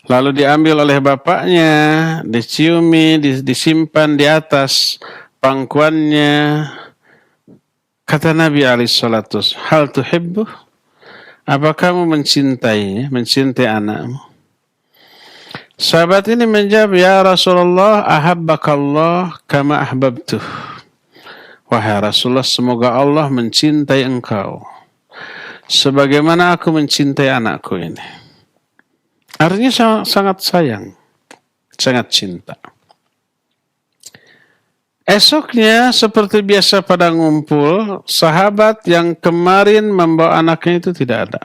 [SPEAKER 1] Lalu diambil oleh bapaknya, diciumi, disimpan di atas pangkuannya. Kata Nabi SAW, hal tuhibbu? Apa kamu mencintai anakmu? Sahabat ini menjawab, ya Rasulullah, ahabbakallah kama ahbabtuh. Wahai Rasulullah, semoga Allah mencintai engkau sebagaimana aku mencintai anakku ini. Artinya sangat sayang, sangat cinta. Esoknya seperti biasa pada ngumpul, sahabat yang kemarin membawa anaknya itu tidak ada.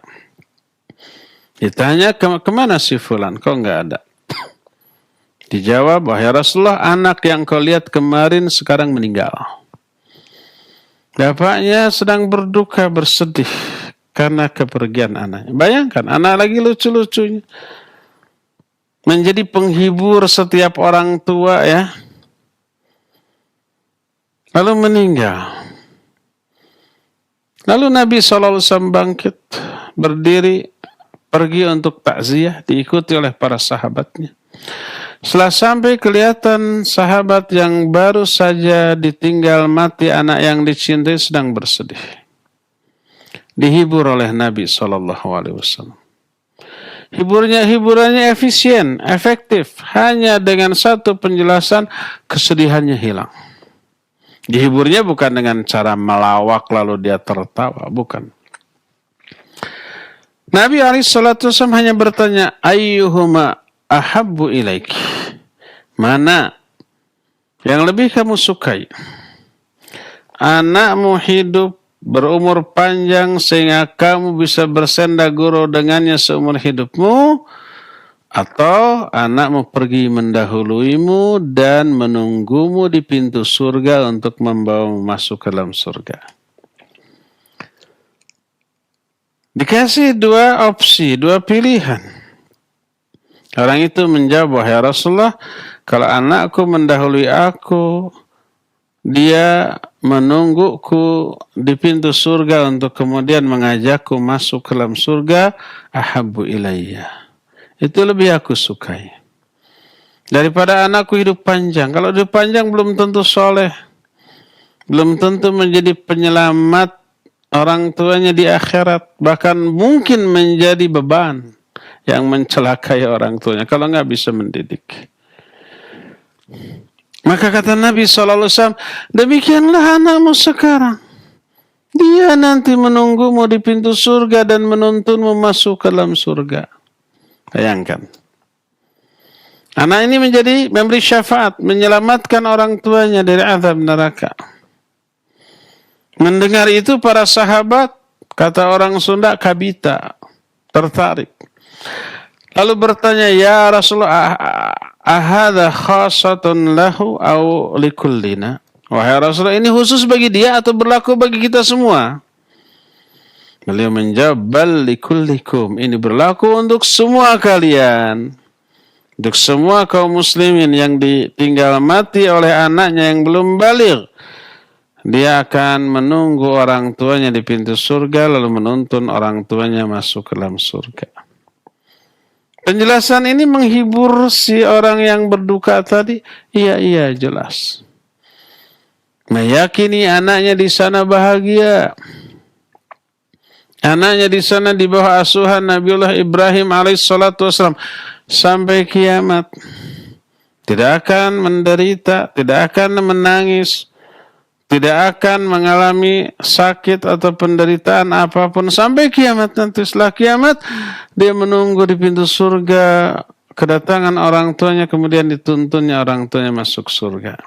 [SPEAKER 1] Ditanya, kemana si fulan? Kok nggak ada? Dijawab, wahai Rasulullah, anak yang kau lihat kemarin sekarang meninggal. Bapaknya sedang berduka, bersedih karena kepergian anaknya. Bayangkan, anak lagi lucu-lucunya. Menjadi penghibur setiap orang tua ya. Lalu meninggal. Lalu Nabi SAW bangkit, berdiri, pergi untuk takziah, diikuti oleh para sahabatnya. Setelah sampai kelihatan sahabat yang baru saja ditinggal mati anak yang dicintai sedang bersedih. Dihibur oleh Nabi SAW. Hiburannya efisien, efektif. Hanya dengan satu penjelasan kesedihannya hilang. Dihiburnya bukan dengan cara melawak lalu dia tertawa, bukan. Nabi SAW hanya bertanya, ayyuhuma ahabbu ilaiki. Mana yang lebih kamu sukai? Anakmu hidup berumur panjang sehingga kamu bisa bersenda gurau dengannya seumur hidupmu, atau anakmu pergi mendahuluimu dan menunggumu di pintu surga untuk membawamu masuk ke dalam surga. Dikasih dua opsi, dua pilihan. Orang itu menjawab, wahai Rasulullah, kalau anakku mendahului aku, dia menungguku di pintu surga untuk kemudian mengajakku masuk ke dalam surga, ahabbu ilayya. Itu lebih aku sukai. Daripada anakku hidup panjang. Kalau hidup panjang belum tentu soleh. Belum tentu menjadi penyelamat orang tuanya di akhirat. Bahkan mungkin menjadi beban yang mencelakai orang tuanya kalau nggak bisa mendidik. Maka kata Nabi SAW, demikianlah anakmu sekarang. Dia nanti menunggumu di pintu surga dan menuntunmu masuk ke dalam surga. Bayangkan. Anak ini memberi syafaat, menyelamatkan orang tuanya dari azab neraka. Mendengar itu para sahabat, kata orang Sunda, kabita, tertarik. Lalu bertanya, ya Rasulullah, ahadha khasatun lahu au likullina? Wahai Rasulullah, ini khusus bagi dia atau berlaku bagi kita semua? Beliau menjawab, bal likullikum. Ini berlaku untuk semua kalian. Untuk semua kaum muslimin yang ditinggal mati oleh anaknya yang belum baligh. Dia akan menunggu orang tuanya di pintu surga lalu menuntun orang tuanya masuk ke dalam surga. Penjelasan ini menghibur si orang yang berduka tadi. Iya, jelas. Meyakini anaknya di sana bahagia. Anaknya di sana di bawah asuhan Nabiullah Ibrahim alaihissalatu wassalam sampai kiamat. Tidak akan menderita, tidak akan menangis, tidak akan mengalami sakit atau penderitaan apapun sampai kiamat nanti. Setelah kiamat, dia menunggu di pintu surga kedatangan orang tuanya, kemudian dituntunnya orang tuanya masuk surga.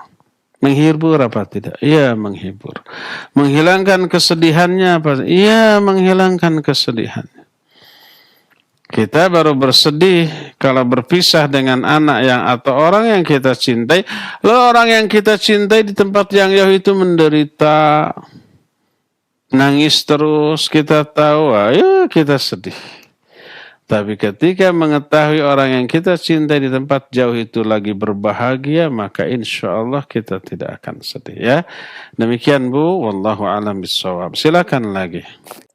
[SPEAKER 1] Menghibur apa tidak? Iya, menghibur. Menghilangkan kesedihannya apa? Iya, menghilangkan kesedihannya. Kita baru bersedih kalau berpisah dengan anak yang atau orang yang kita cintai. Lalu orang yang kita cintai di tempat yang jauh itu menderita, nangis terus, kita tahu, ya kita sedih. Tapi ketika mengetahui orang yang kita cintai di tempat jauh itu lagi berbahagia, maka insya Allah kita tidak akan sedih. Ya, demikian Bu. Wallahu a'lam bishawab. Silakan lagi.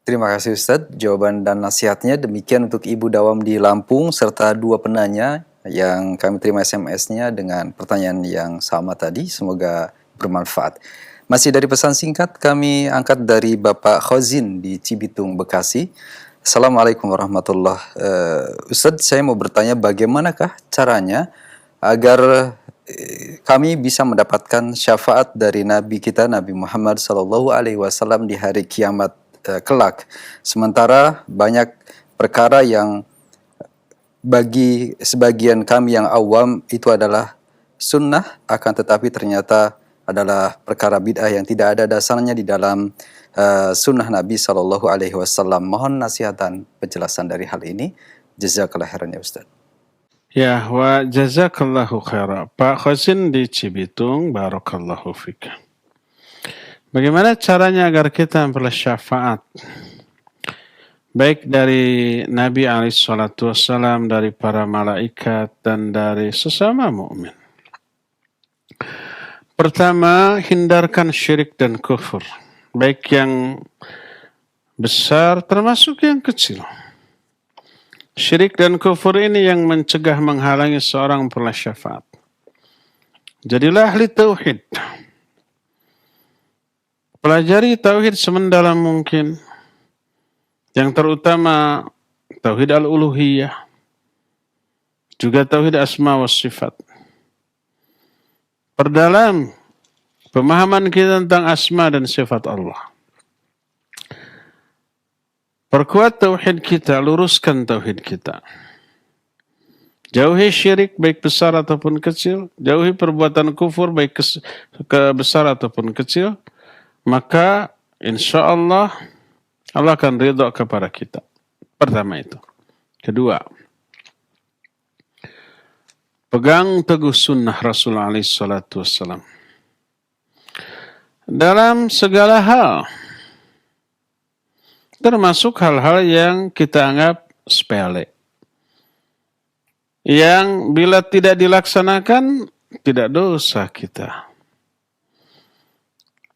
[SPEAKER 2] Terima kasih Ustadz, jawaban dan nasihatnya. Demikian untuk Ibu Dawam di Lampung serta dua penanya yang kami terima SMS-nya dengan pertanyaan yang sama tadi. Semoga bermanfaat. Masih dari pesan singkat kami angkat dari Bapak Khozin di Cibitung, Bekasi. Assalamualaikum warahmatullahi wabarakatuh. Ustadz, saya mau bertanya bagaimanakah caranya agar kami bisa mendapatkan syafaat dari Nabi kita Nabi Muhammad SAW di hari kiamat kelak. Sementara banyak perkara yang bagi sebagian kami yang awam itu adalah sunnah, akan tetapi ternyata adalah perkara bid'ah yang tidak ada dasarnya di dalam sunnah Nabi SAW. Mohon nasihat dan penjelasan dari hal ini. Jazakallah khairan ya Ustaz.
[SPEAKER 1] Ya, wa jazakallahu khairan. Pak Khazin di Cibitung, barakallahu fika. Bagaimana caranya agar kita memperoleh syafaat? Baik dari Nabi SAW, dari para malaikat, dan dari sesama mukmin. Pertama, hindarkan syirik dan kufur. Baik yang besar termasuk yang kecil. Syirik dan kufur ini yang mencegah menghalangi seorang memperoleh syafaat. Jadilah ahli tauhid. Pelajari tauhid semendalam mungkin. Yang terutama tauhid al-uluhiyah. Juga tauhid asma wa sifat. Perdalam pemahaman kita tentang asma dan sifat Allah. Perkuat tauhid kita, luruskan tauhid kita. Jauhi syirik baik besar ataupun kecil, jauhi perbuatan kufur baik besar ataupun kecil, maka insya Allah Allah akan ridha kepada kita. Pertama itu. Kedua, pegang teguh sunnah Rasulullah SAW dalam segala hal, termasuk hal-hal yang kita anggap sepele, yang bila tidak dilaksanakan tidak dosa kita,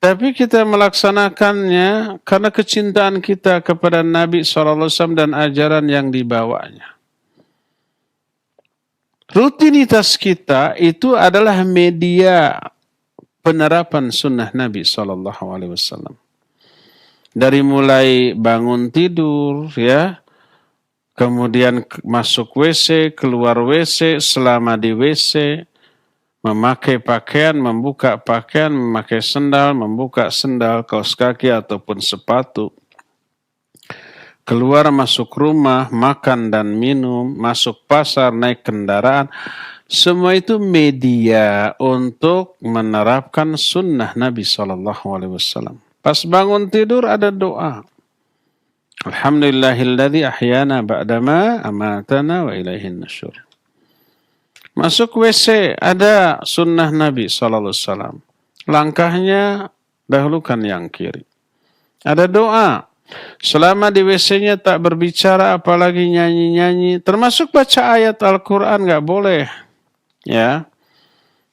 [SPEAKER 1] tapi kita melaksanakannya karena kecintaan kita kepada Nabi SAW dan ajaran yang dibawanya. Rutinitas kita itu adalah media penerapan sunnah Nabi SAW. Dari mulai bangun tidur, ya, kemudian masuk WC, keluar WC, selama di WC, memakai pakaian, membuka pakaian, memakai sendal, membuka sendal, kaos kaki ataupun sepatu, keluar masuk rumah, makan dan minum, masuk pasar, naik kendaraan, semua itu media untuk menerapkan sunnah Nabi SAW. Pas bangun tidur ada doa. Alhamdulillahilladzi ahyana ba'dama amatana wa ilaihin nusyur. Masuk WC ada sunnah Nabi SAW. Langkahnya dahulukan yang kiri. Ada doa. Selama di WC-nya tak berbicara apalagi nyanyi-nyanyi. Termasuk baca ayat Al-Quran gak boleh. Ya.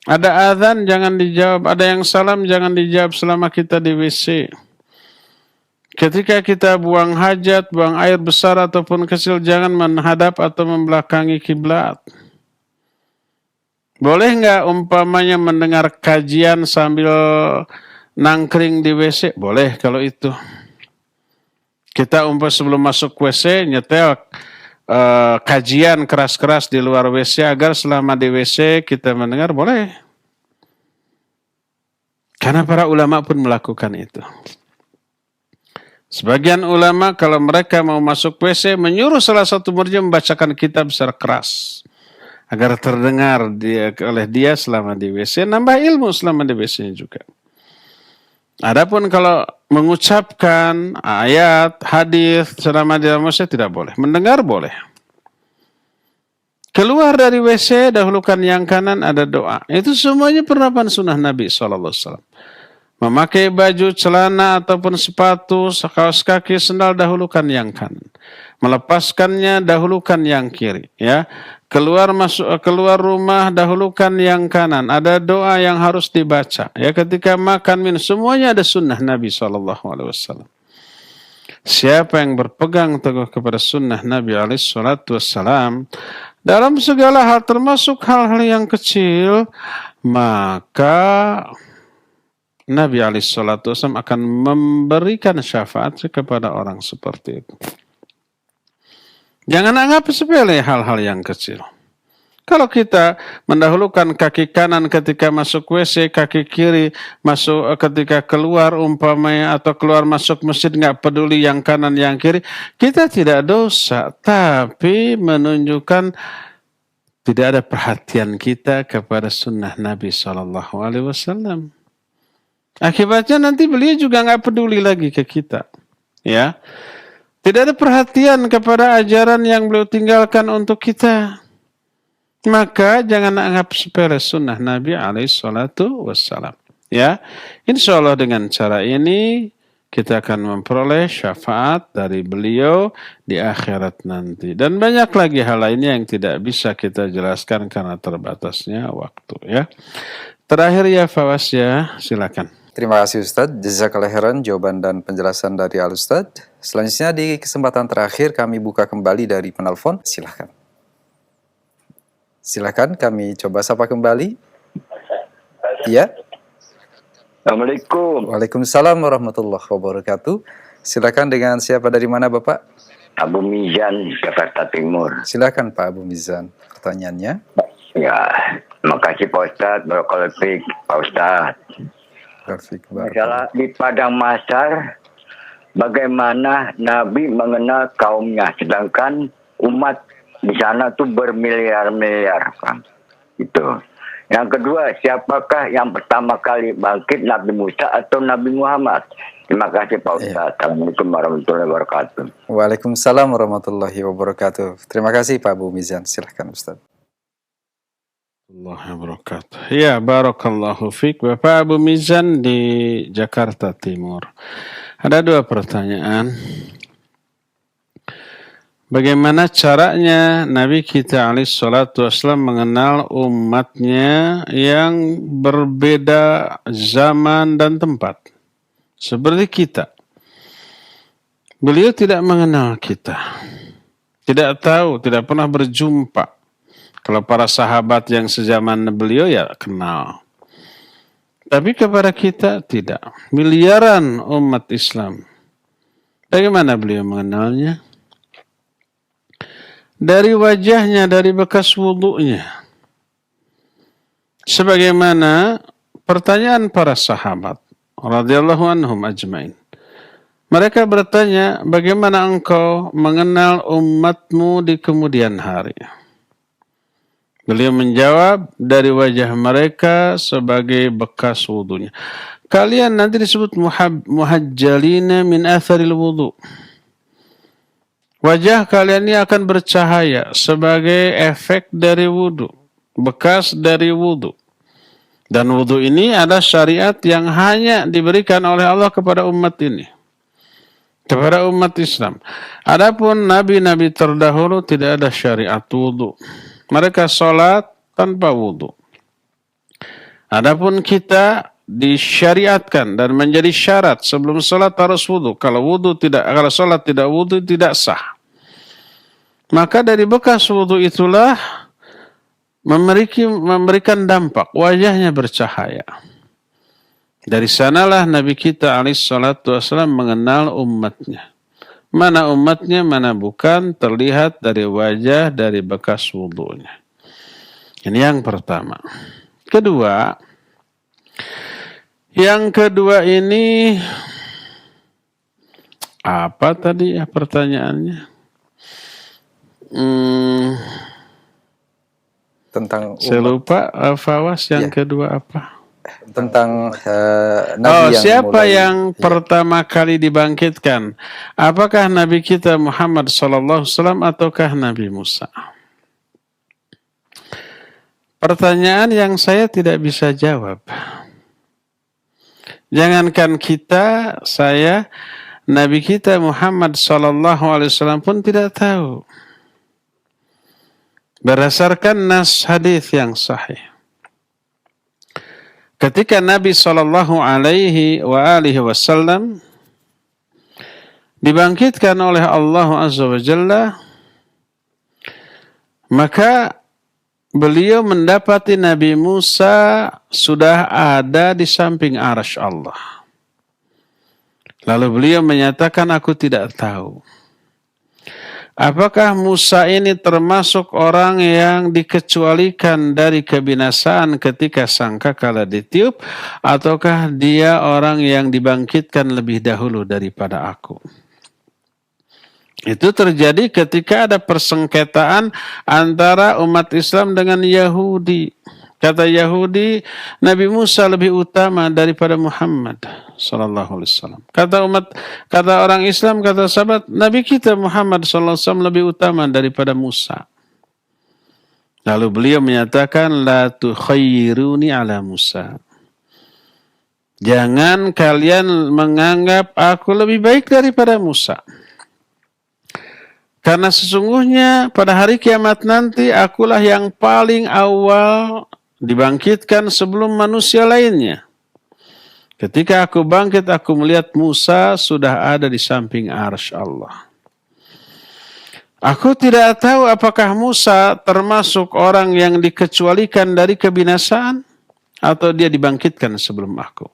[SPEAKER 1] Ada azan jangan dijawab. Ada yang salam jangan dijawab selama kita di WC. Ketika kita buang hajat, buang air besar ataupun kecil, jangan menghadap atau membelakangi kiblat. Boleh nggak umpamanya mendengar kajian sambil nangkring di WC? Boleh kalau itu. Kita sebelum masuk WC nyetel kajian keras-keras di luar WC agar selama di WC kita mendengar, boleh. Karena para ulama pun melakukan itu. Sebagian ulama kalau mereka mau masuk WC menyuruh salah satu muridnya membacakan kitab secara keras agar terdengar oleh dia selama di WC, nambah ilmu selama di WC juga. Adapun kalau mengucapkan ayat, hadis selama di dalam WC tidak boleh. Mendengar boleh. Keluar dari WC dahulukan yang kanan ada doa. Itu semuanya penerapan sunnah Nabi SAW. Memakai baju, celana ataupun sepatu, kaos kaki, sendal dahulukan yang kanan. Melepaskannya dahulukan yang kiri. Ya, keluar rumah dahulukan yang kanan. Ada doa yang harus dibaca. Ya, ketika makan minum semuanya ada sunnah Nabi SAW. Siapa yang berpegang teguh kepada sunnah Nabi SAW dalam segala hal termasuk hal-hal yang kecil, maka Nabi SAW akan memberikan syafaat kepada orang seperti itu. Jangan anggap sepele hal-hal yang kecil. Kalau kita mendahulukan kaki kanan ketika masuk WC, kaki kiri masuk ketika keluar umpamanya atau keluar masuk masjid, nggak peduli yang kanan yang kiri, kita tidak dosa, tapi menunjukkan tidak ada perhatian kita kepada sunnah Nabi SAW. Akibatnya nanti beliau juga nggak peduli lagi ke kita, ya. Tidak ada perhatian kepada ajaran yang beliau tinggalkan untuk kita. Maka jangan anggap sepele sunnah Nabi SAW. Ya, insya Allah dengan cara ini kita akan memperoleh syafaat dari beliau di akhirat nanti. Dan banyak lagi hal lainnya yang tidak bisa kita jelaskan karena terbatasnya waktu. Ya. Terakhir ya Fawas ya, silakan.
[SPEAKER 2] Terima kasih Ustadz, jazakallahu khairan jawaban dan penjelasan dari Al Ustadz. Selanjutnya di kesempatan terakhir kami buka kembali dari penelpon. Silahkan. Silahkan kami coba sapa kembali. Iya.
[SPEAKER 4] Assalamualaikum.
[SPEAKER 2] Waalaikumsalam warahmatullahi wabarakatuh. Silakan, dengan siapa, dari mana Bapak?
[SPEAKER 4] Abu Mizan, Jakarta Timur.
[SPEAKER 2] Silakan Pak Abu Mizan, pertanyaannya.
[SPEAKER 4] Ya, terima kasih Pak Ustadz, Barakallahu Fik, Pak Ustadz. Masalah di Padang Mahsyar, bagaimana Nabi mengenal kaumnya, sedangkan umat di sana tuh bermiliar-miliar, Pak. Itu. Yang kedua, siapakah yang pertama kali bangkit, Nabi Musa atau Nabi Muhammad? Terima kasih Pak Ustadz. Assalamualaikum warahmatullahi wabarakatuh.
[SPEAKER 2] Waalaikumsalam warahmatullahi wabarakatuh. Terima kasih Pak Abu Mizan. Silahkan Ustaz.
[SPEAKER 1] Allah wabarakatuh. Ya, barakallahu fiik. Bapak Abu Mizan di Jakarta Timur. Ada 2 pertanyaan. Bagaimana caranya Nabi kita alaihi salatu wassalam mengenal umatnya yang berbeda zaman dan tempat? Seperti kita. Beliau tidak mengenal kita. Tidak tahu, tidak pernah berjumpa. Kalau para sahabat yang sezaman beliau ya kenal. Tapi kepada kita tidak. Miliaran umat Islam. Bagaimana beliau mengenalnya? Dari wajahnya, dari bekas wudunya. Sebagaimana pertanyaan para sahabat radhiyallahu anhum ajmain. Mereka bertanya, bagaimana engkau mengenal umatmu di kemudian hari? Beliau menjawab, dari wajah mereka sebagai bekas wudunya. Kalian nanti disebut muhajjalina min atharil wudu. Wajah kalian ini akan bercahaya sebagai efek dari wudu, bekas dari wudu. Dan wudu ini adalah syariat yang hanya diberikan oleh Allah kepada umat ini, kepada umat Islam. Adapun nabi-nabi terdahulu tidak ada syariat wudu. Mereka sholat tanpa wudu. Adapun kita disyariatkan dan menjadi syarat sebelum sholat harus wudu. Kalau sholat tidak wudu tidak sah. Maka dari bekas wudu itulah memberikan dampak, wajahnya bercahaya. Dari sanalah Nabi kita alaihi salatu wassalam mengenal umatnya. Mana umatnya, mana bukan, terlihat dari wajah, dari bekas wudunya. Ini yang pertama. Yang kedua ini, apa tadi ya pertanyaannya?
[SPEAKER 2] Tentang
[SPEAKER 1] saya lupa, Fawas, yang kedua apa?
[SPEAKER 2] Tentang Nabi
[SPEAKER 1] siapa yang pertama kali dibangkitkan? Apakah Nabi kita Muhammad sallallahu alaihi wasallam ataukah Nabi Musa? Pertanyaan yang saya tidak bisa jawab. Jangankan kita, saya, Nabi kita Muhammad sallallahu alaihi wasallam pun tidak tahu. Berdasarkan nas hadis yang sahih. Ketika Nabi sallallahu alaihi wasallam dibangkitkan oleh Allah Azza wa Jalla, maka beliau mendapati Nabi Musa sudah ada di samping arsy Allah. Lalu beliau menyatakan, aku tidak tahu. Apakah Musa ini termasuk orang yang dikecualikan dari kebinasaan ketika sangkakala ditiup, ataukah dia orang yang dibangkitkan lebih dahulu daripada aku? Itu terjadi ketika ada persengketaan antara umat Islam dengan Yahudi. Kata Yahudi, Nabi Musa lebih utama daripada Muhammad sallallahu alaihi wasallam. Kata orang Islam, kata sahabat, Nabi kita Muhammad sallallahu alaihi wasallam lebih utama daripada Musa. Lalu beliau menyatakan, la tukhayyiruni ala Musa. Jangan kalian menganggap aku lebih baik daripada Musa. Karena sesungguhnya pada hari kiamat nanti akulah yang paling awal dibangkitkan sebelum manusia lainnya. Ketika aku bangkit, aku melihat Musa sudah ada di samping arsy Allah. Aku tidak tahu apakah Musa termasuk orang yang dikecualikan dari kebinasaan atau dia dibangkitkan sebelum aku.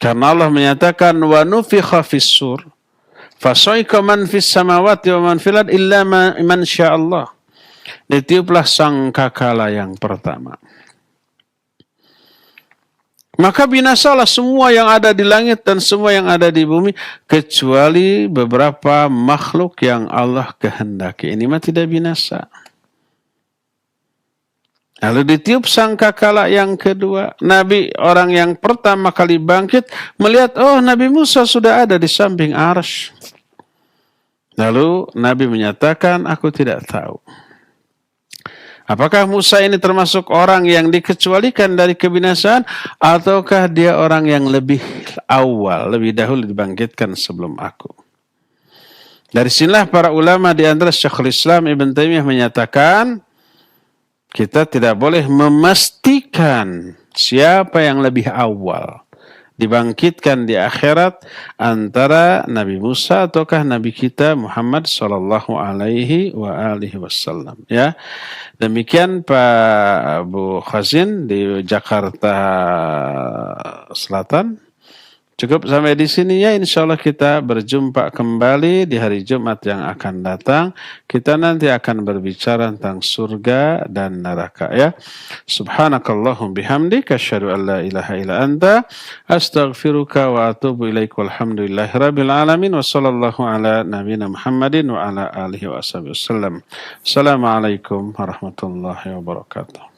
[SPEAKER 1] Karena Allah menyatakan wa nufikha fis-sur fasaika man fis samawati wa man fil ard illa man sya'allah. Ditiuplah sangkakala yang pertama. Maka binasalah semua yang ada di langit dan semua yang ada di bumi kecuali beberapa makhluk yang Allah kehendaki. Ini mah tidak binasa. Lalu ditiup sangkakala yang kedua. Nabi orang yang pertama kali bangkit melihat, oh Nabi Musa sudah ada di samping arsy. Lalu Nabi menyatakan, aku tidak tahu. Apakah Musa ini termasuk orang yang dikecualikan dari kebinasaan ataukah dia orang yang lebih awal, lebih dahulu dibangkitkan sebelum aku? Dari sinilah para ulama di antara Syekhul Islam Ibn Taimiyah menyatakan kita tidak boleh memastikan siapa yang lebih awal dibangkitkan di akhirat antara Nabi Musa ataukah Nabi kita Muhammad sallallahu alaihi wa alihi wasallam. Ya. Demikian Pak Abu Khazin di Jakarta Selatan. Cukup sampai di sini ya, insyaallah kita berjumpa kembali di hari Jumat yang akan datang. Kita nanti akan berbicara tentang surga dan neraka ya. Subhanakallahum bihamdik asyhadu an la ilaha illa anta astaghfiruka wa atubu ilaik walhamdulillahirabbil alamin wa sallallahu ala nabiyyina Muhammadin wa ala alihi wa sahbihi wasallam. Assalamualaikum warahmatullahi wabarakatuh.